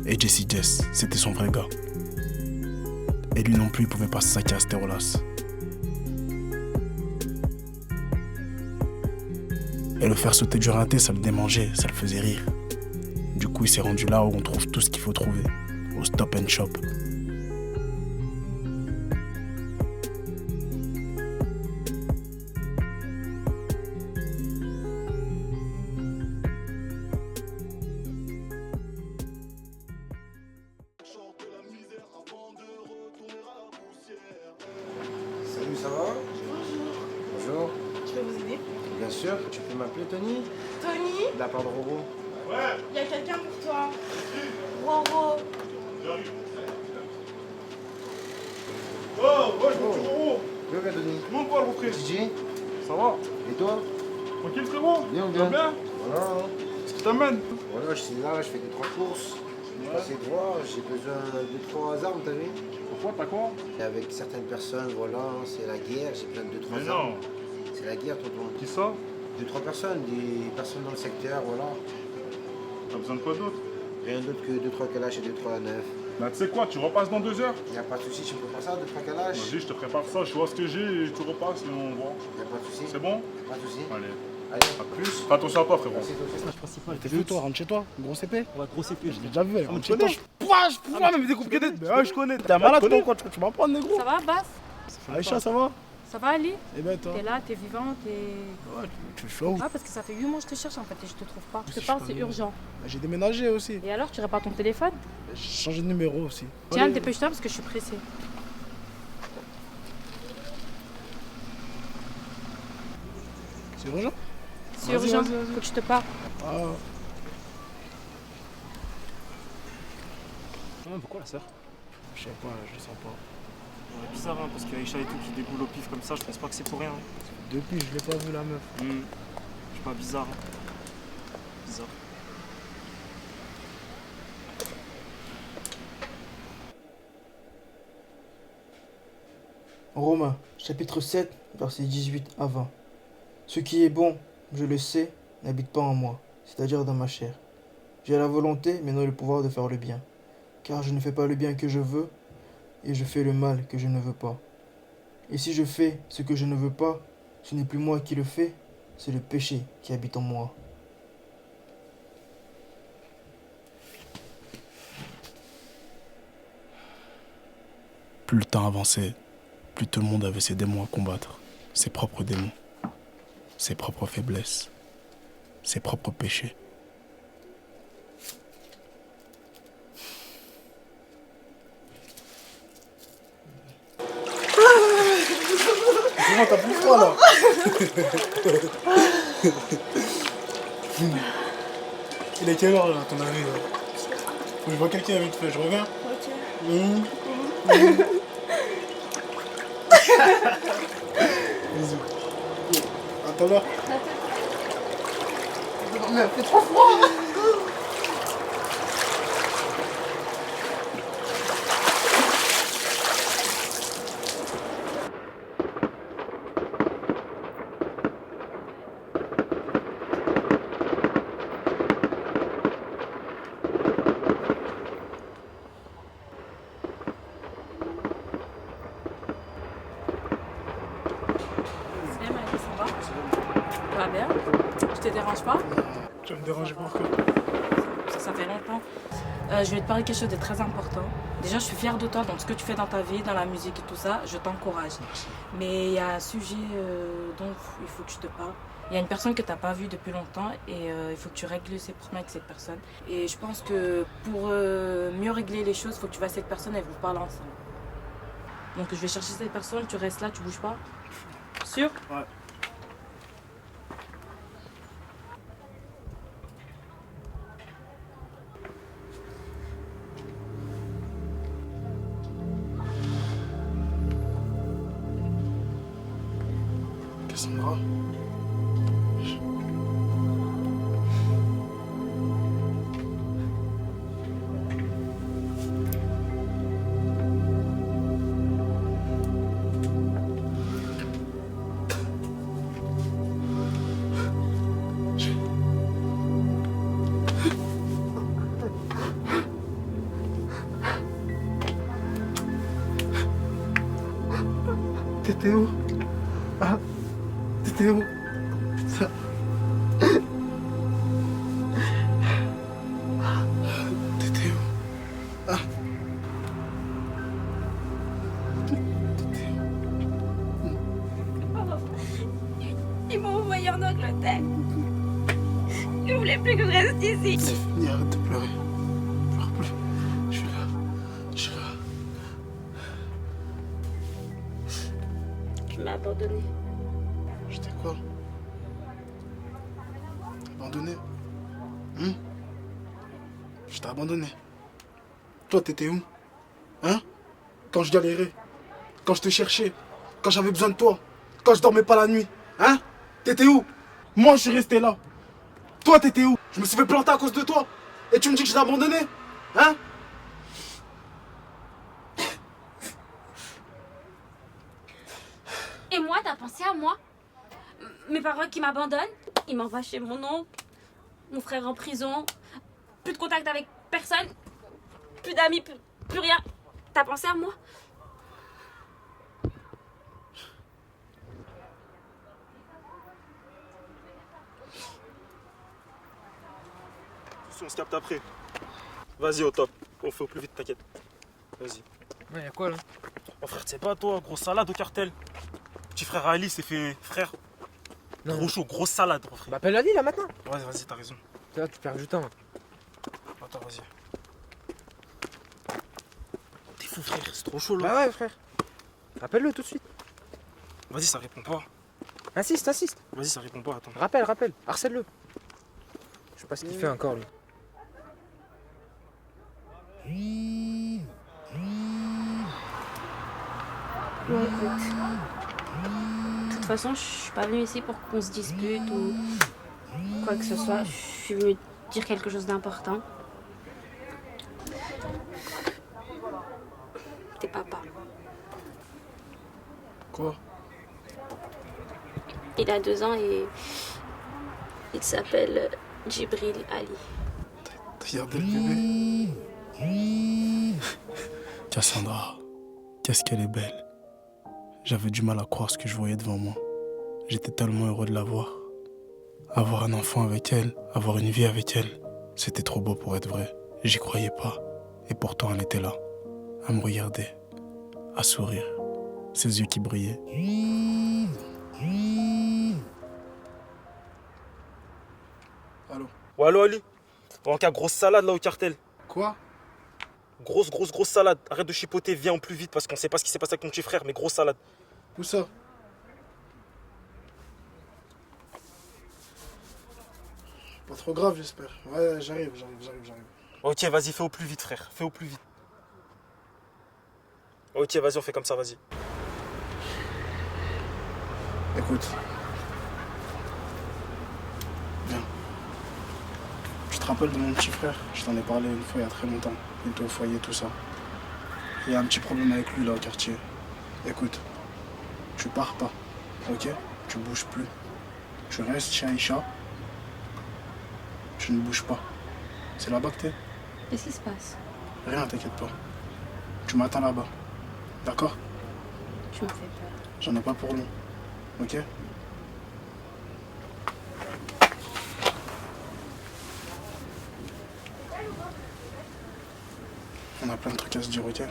Et Jesse Jess, c'était son vrai gars. Et lui non plus, il pouvait pas se saquer à Asterolas. Et le faire sauter du rinté, ça le démangeait, ça le faisait rire. Du coup, il s'est rendu là où on trouve tout ce qu'il faut trouver, au Stop and Shop. Salut, ça va? Bonjour. Je peux vous aider? Bien sûr, tu peux m'appeler Tony? Tony? De la part de Roro. Il y a quelqu'un pour toi. Roro. Oh, ouais, je veux Roro. Viens, Tony. Comment on va rentrer? Gigi, Ça va? et toi? Tranquille, frérot? Bien, Ça va bien? Voilà. Qu'est-ce qui t'amène? Voilà, je suis là, je fais 2-3 courses. Je passe les voir, j'ai besoin de 2-3 armes, t'as vu? Pourquoi, t'as quoi? Et avec certaines personnes, voilà, c'est la guerre, j'ai besoin de 2-3 Mais armes. non. C'est la guerre, tonton. Qui ça? 2-3 personnes, des personnes dans le secteur, voilà. T'as besoin de quoi d'autre? Rien d'autre que 2-3 calaches et 2-3 neufs. Bah, tu sais quoi, tu repasses dans 2 heures? Y'a pas de soucis, tu me prépares ça, 2-3 calaches? Vas-y, je te prépare ça, je vois ce que j'ai et tu repasses et on voit. Y'a pas de soucis. C'est bon? Pas de soucis. Allez. Allez. À plus. Fais attention à toi, frérot. T'as vu toi, rentre chez toi, gros CP? Ouais, gros CP, Je l'ai déjà vu, rentre chez connais. toi. Je pourrais même découper des. Ouais, je connais. T'es un malade toi, quoi? Tu m'en prends, négro? Ça va, Bass? Aïcha, ça va? Ça va, Ali? Eh ben, toi? T'es là, t'es vivant, t'es... Ouais, tu es chaud. Ah, parce que ça fait 8 mois que je te cherche en fait et je te trouve pas. Je te Si, parle, je c'est connais. urgent. J'ai déménagé aussi. Et alors, tu répares ton téléphone? J'ai changé de numéro aussi. Tiens, Allez. dépêche-toi parce que je suis pressée. C'est urgent? C'est Vas-y, urgent, vas-y, vas-y. faut que je te parle. Ah. Pourquoi la sœur? Je sais pas, je le sens pas. Ouais, bizarre, hein, parce qu'Aïcha et tout qui déboule au pif comme ça, je pense pas que c'est pour rien. Hein. Depuis, je l'ai pas vu la meuf. Je sais pas, bizarre. Hein. Bizarre. Romains, chapitre 7, versets 18 à 20. Ce qui est bon, je le sais, n'habite pas en moi, c'est-à-dire dans ma chair. J'ai la volonté, mais non le pouvoir de faire le bien. Car je ne fais pas le bien que je veux, et je fais le mal que je ne veux pas. Et si je fais ce que je ne veux pas, ce n'est plus moi qui le fais, c'est le péché qui habite en moi. Plus le temps avançait, plus tout le monde avait ses démons à combattre. Ses propres démons, ses propres faiblesses, ses propres péchés. Comment t'as plus froid là? Il est quelle heure là, à ton avis là? Faut que je vois quelqu'un vite fait, je reviens. Ok. Bisous. À tout à l'heure. Mais fait trop froid. Salam alaikum, ça va? Ça va bien? Je te dérange pas? Tu me déranges pas encore. Parce que ça fait longtemps. Je vais te parler de quelque chose de très important. Déjà, je suis fière de toi dans ce que tu fais dans ta vie, dans la musique et tout ça. Je t'encourage. Mais il y a un sujet dont il faut que je te parle. Il y a une personne que tu n'as pas vue depuis longtemps et il faut que tu règles ces problèmes avec cette personne. Et je pense que pour mieux régler les choses, il faut que tu vas à cette personne et vous parlez ensemble. Donc je vais chercher cette personne, tu restes là, tu bouges pas. Sûr? Ouais. Cassandra. T'étais où? Ah, t'étais où? Ça. T'étais où? Ah. Ils m'ont envoyé en Angleterre. Ils voulaient plus que je reste ici. C'est fini, arrête de pleurer. Pleure plus. Je suis là. Je suis là. Tu m'as abandonné. J'étais quoi? Abandonné? Je t'ai abandonné. Toi, t'étais où? Hein? Quand je galérais, quand je te cherchais, quand j'avais besoin de toi, quand je dormais pas la nuit. Hein? T'étais où? Moi, je suis resté là. Toi, t'étais où? Je me suis fait planter à cause de toi. Et tu me dis que je t'ai abandonné? Hein? Et moi, t'as pensé à moi? Mes parents qui m'abandonnent, ils m'envoient chez mon oncle, mon frère en prison, plus de contact avec personne, plus d'amis, plus rien. T'as pensé à moi? On se capte après. Vas-y, au top. On fait au plus vite, t'inquiète. Vas-y. Ouais, y'a quoi là? Oh frère, tu sais pas toi, grosse salade au cartel. Petit frère Ali s'est fait frère. Non. Gros chaud, grosse salade, gros frère. Bah appelle Ali là maintenant. Ouais, vas-y, t'as raison. Là, tu perds du temps. Attends, vas-y. T'es fou frère, c'est trop chaud là. Bah ouais frère. Appelle-le tout de suite. Vas-y, ça répond pas. Insiste. Vas-y, ça répond pas, attends. Rappelle. Harcèle-le. Je sais pas ce qu'il fait encore lui. Bon, écoute. De toute façon, je suis pas venue ici pour qu'on se dispute ou quoi que ce soit. Je suis venue dire quelque chose d'important. T'es papa. Quoi? Il a 2 ans et il s'appelle Djibril Ali. T'as gardé le bébé? Cassandra, qu'est-ce qu'elle est belle. J'avais du mal à croire ce que je voyais devant moi. J'étais tellement heureux de la voir. Avoir un enfant avec elle, avoir une vie avec elle, c'était trop beau pour être vrai. J'y croyais pas. Et pourtant elle était là, à me regarder, à sourire, ses yeux qui brillaient. Allô? Ouais, allô Ali. En cas, grosse salade là au cartel. Quoi? Grosse salade. Arrête de chipoter, viens au plus vite parce qu'on sait pas ce qui s'est passé avec ton petit frère, mais grosse salade. Où ça? Pas trop grave, j'espère. Ouais, j'arrive. Ok, vas-y, fais au plus vite, frère. Fais au plus vite. Ok, vas-y, on fait comme ça, vas-y. Écoute. Viens. rappelles de mon petit frère? Je t'en ai parlé une fois il y a très longtemps. Il était au foyer, tout ça. Il y a un petit problème avec lui là au quartier. Écoute, tu pars pas, ok? Tu bouges plus. Tu restes chez Aïcha. Tu ne bouges pas. C'est là-bas que t'es? Qu'est-ce qui se passe? Rien, t'inquiète pas. Tu m'attends là-bas. D'accord? Tu me fais peur. J'en ai pas pour long. Ok? On a plein de trucs à se dire, ok?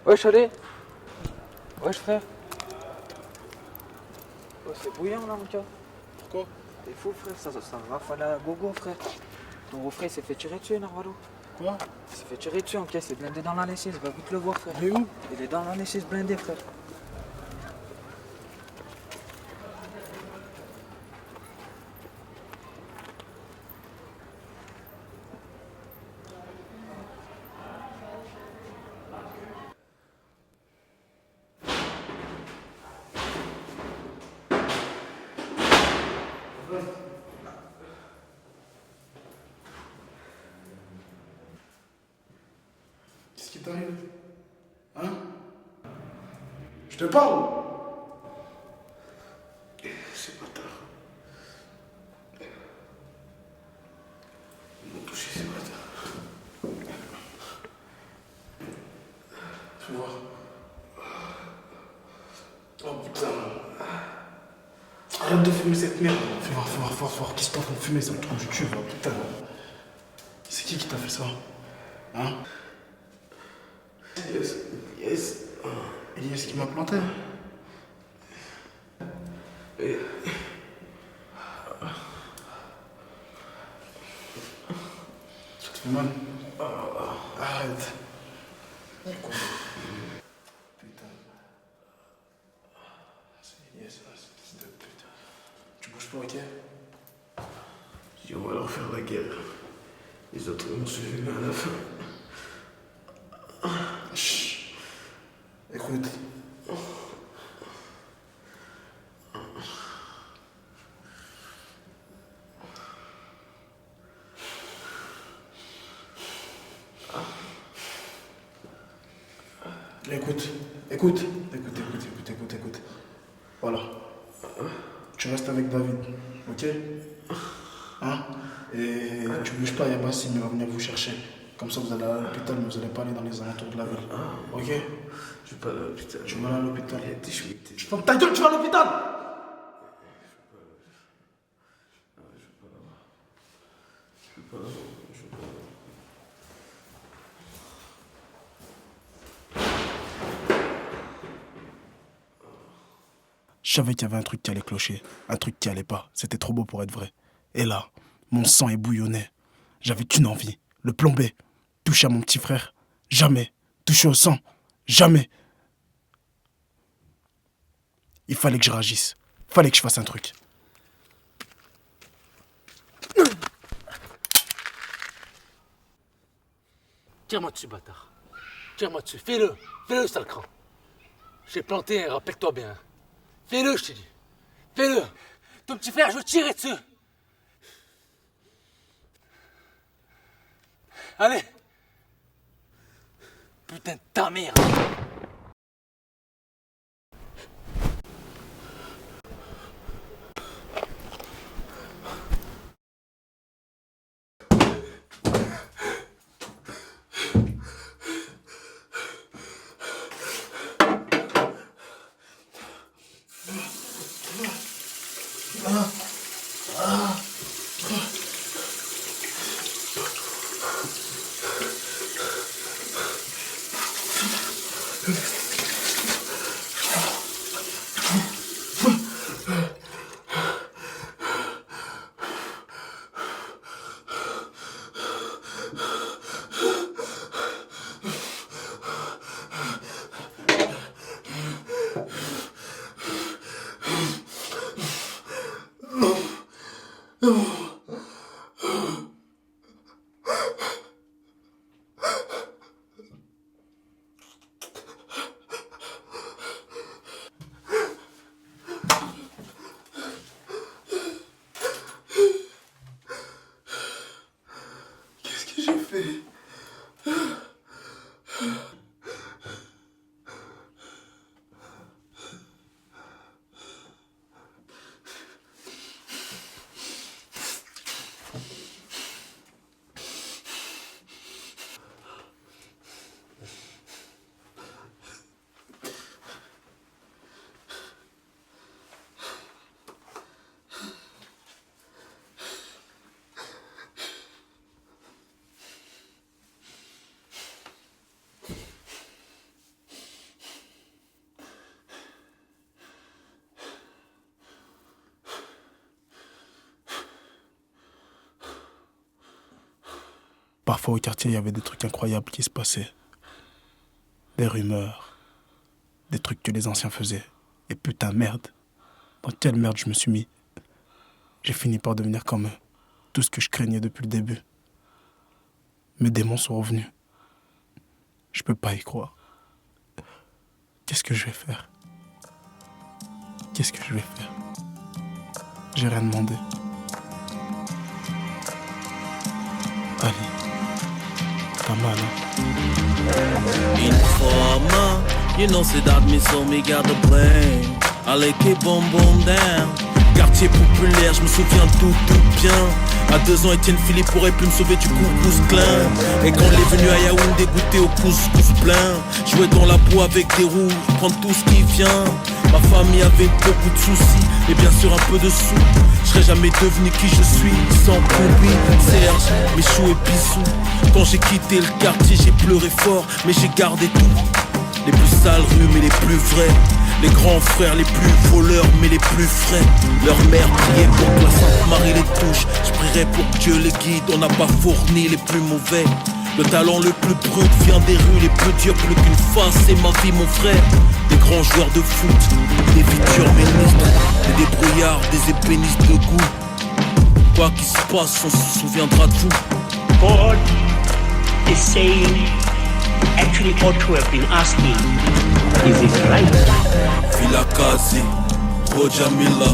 Wesh, allez. Wesh, frère. Oh, c'est bouillant là, mon gars. Pourquoi? T'es fou, frère, ça rafale à gogo, frère. Ton beau-frère s'est fait tirer dessus, Narvalo. Quoi? Il s'est fait tirer dessus en caisse, il est blindé dans la Nessis, va vite le voir, frère. Il est où? Il est dans la Nessis blindé, frère. Qu'est-ce qui t'arrive? Hein? Je te parle! C'est bâtard. Ils m'ont touché, ces bâtards. Tu vois? Oh putain. Arrête de fumer cette merde. Fais voir, fort. Qu'est-ce que t'es en train de fumer? Ça me trompe du cul, va, putain. C'est qui t'a fait ça? Hein? Yes. Elias qui m'a planté. Et... Ça te fait mal? Arrête. Putain. C'est Elias, c'est de putain. Tu bouges pas, ok? Je dis on va leur faire la guerre. Les autres vont se fumer à la fin. Chut. Écoute. Écoute. Voilà. Tu restes avec David, ok? Hein? Et tu bouges pas, il y a Bassim, il va venir vous chercher. Comme ça, vous allez à l'hôpital, mais vous n'allez pas aller dans les alentours de la ville. Ok? Je vais pas aller à l'hôpital. Tu vas aller à l'hôpital. Je ferme ta gueule, tu vas à l'hôpital! Je savais qu'il y avait un truc qui allait clocher, un truc qui allait pas. C'était trop beau pour être vrai. Et là, mon sang est bouillonné. J'avais qu'une envie, le plomber. Toucher à mon petit frère, jamais. Toucher au sang, jamais. Il fallait que je réagisse. Fallait que je fasse un truc. Tire-moi dessus, bâtard. Tire-moi dessus. Fais-le, sale cran. J'ai planté, rappelle-toi bien. Fais-le, je t'ai dit. Fais-le. Ton petit frère, je veux tirer dessus. Allez. Putain de ta mère. Qu'est-ce que j'ai fait? Parfois au quartier, il y avait des trucs incroyables qui se passaient. Des rumeurs, des trucs que les anciens faisaient. Et putain, merde. Dans quelle merde je me suis mis? J'ai fini par devenir comme eux. Tout ce que je craignais depuis le début. Mes démons sont revenus. Je peux pas y croire. Qu'est-ce que je vais faire? Qu'est-ce que je vais faire? J'ai rien demandé. Ali, t'as mal, hein? Informer, you know say that me so me got the blame. Allez keep boom boom down. Quartier populaire, je me souviens tout bien. À 2 ans, Étienne Philippe aurait pu me sauver du couscous clin. Et quand il est venu à Yaoundé goûter au couscous plein, jouer dans la boue avec des roues, prendre tout ce qui vient. Ma famille avait beaucoup de soucis, et bien sûr un peu de sous. Je serais jamais devenu qui je suis, sans Kobe, Serge, Michou et Bissou. Quand j'ai quitté le quartier, j'ai pleuré fort, mais j'ai gardé tout. Les plus sales rues, mais les plus vrais. Les grands frères, les plus voleurs, mais les plus frais. Leur mère priait pour que la Sainte Marie les touche. Je prierais pour que Dieu les guide, on n'a pas fourni les plus mauvais. Le talent le plus brut vient des rues les plus dures. Plus qu'une face, c'est ma vie mon frère. Des grands joueurs de foot, des futurs ministres, des débrouillards, des ébénistes de goût. Quoi qu'il se passe, on se souviendra de vous. God is saying, actually ought to have been asking, is it right? Villa Kazi, Rojamila,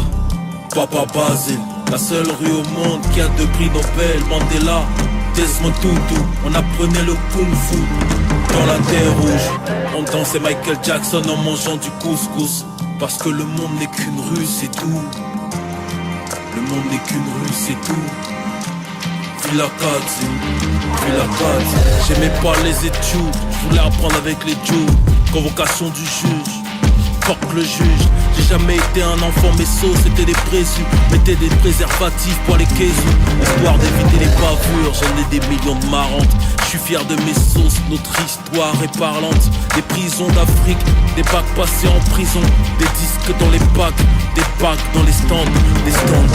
Papa Basile. La seule rue au monde qui a 2 prix Nobel. Mandela, Desmond Tutu. On apprenait le kung fu dans la terre rouge. On dansait Michael Jackson en mangeant du couscous. Parce que le monde n'est qu'une rue, c'est tout. Le monde n'est qu'une rue, c'est tout. Villa Kazi, Villa Kazi. J'aimais pas les études, je voulais apprendre avec les Jews. Convocation du juge, fuck le juge. J'ai jamais été un enfant, mes sauces c'était des présus. Mettez des préservatifs pour les caisses, histoire d'éviter les bavures. J'en ai des millions de marrantes. Je suis fier de mes sauces, notre histoire est parlante. Des prisons d'Afrique, des bacs passés en prison. Des disques dans les packs, des packs dans les stands. Des stands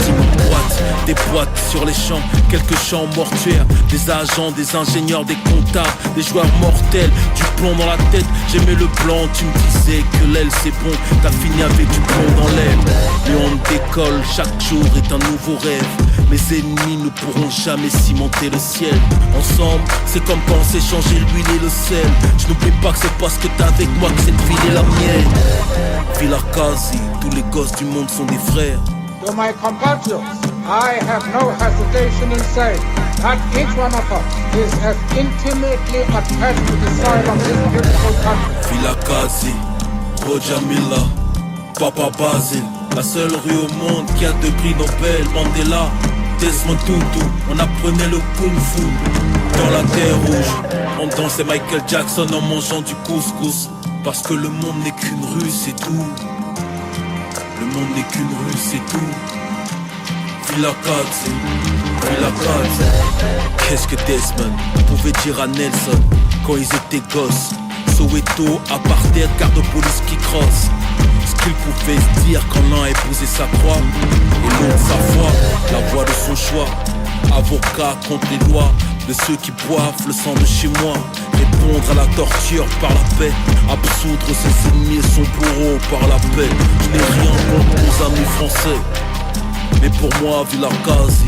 boîtes, des boîtes sur les champs. Quelques champs mortuaires, des agents, des ingénieurs, des comptables, des joueurs mortels, du plomb dans la tête. J'aimais le blanc, tu me disais que l'aile c'est bon. T'as fini avec du plomb dans l'aile. Et on décolle, chaque jour est un nouveau rêve. Mes ennemis ne pourront jamais cimenter le ciel. Ensemble, c'est comme quand on s'est changé l'huile et le sel. Je n'oublie pas que c'est parce que t'es avec moi que cette ville est la mienne. Villa Kazi, tous les gosses du monde sont des frères. To my compatriots, I have no hesitation in saying that each one of us is as intimately attached to the soil of this beautiful country. Villa Kazi, Rojamila, Papa Basile. La seule rue au monde qui a 2 prix Nobel. Mandela, Desmond Tutu. On apprenait le kung fu dans la terre rouge. On dansait Michael Jackson en mangeant du couscous. Parce que le monde n'est qu'une rue, c'est tout. Le monde n'est qu'une rue, c'est tout. Villa Kazi, Villa Kazi. Qu'est-ce que Desmond pouvait dire à Nelson quand ils étaient gosses? Soweto, apartheid, garde de police qui crosse. Ce qu'il pouvait se dire quand l'un a épousé sa croix et l'autre sa foi, la voix de son choix. Avocat contre les lois de ceux qui boivent le sang de chez moi. Répondre à la torture par la paix, absoudre ses ennemis et son bourreau par la paix. Je n'ai rien contre nos amis français, Mais pour moi, Villacasi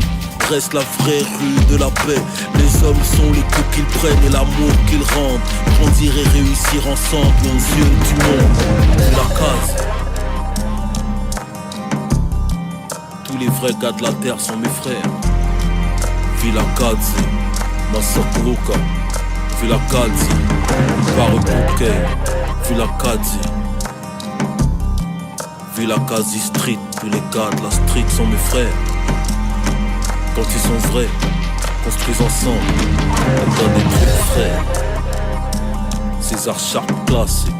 reste la vraie rue de la paix. Les hommes sont les coups qu'ils prennent et l'amour qu'ils rendent. Grandir et réussir ensemble aux yeux du monde. Villacasi. Tous les vrais gars de la terre sont mes frères. Villacasi, Massakuruka, Villacasi, Parubuke, Villacasi, Villacasi Street. Tous les gars de la street sont mes frères. Quand ils sont vrais, construisent ensemble, on donne des trucs frais. César Sharp classique.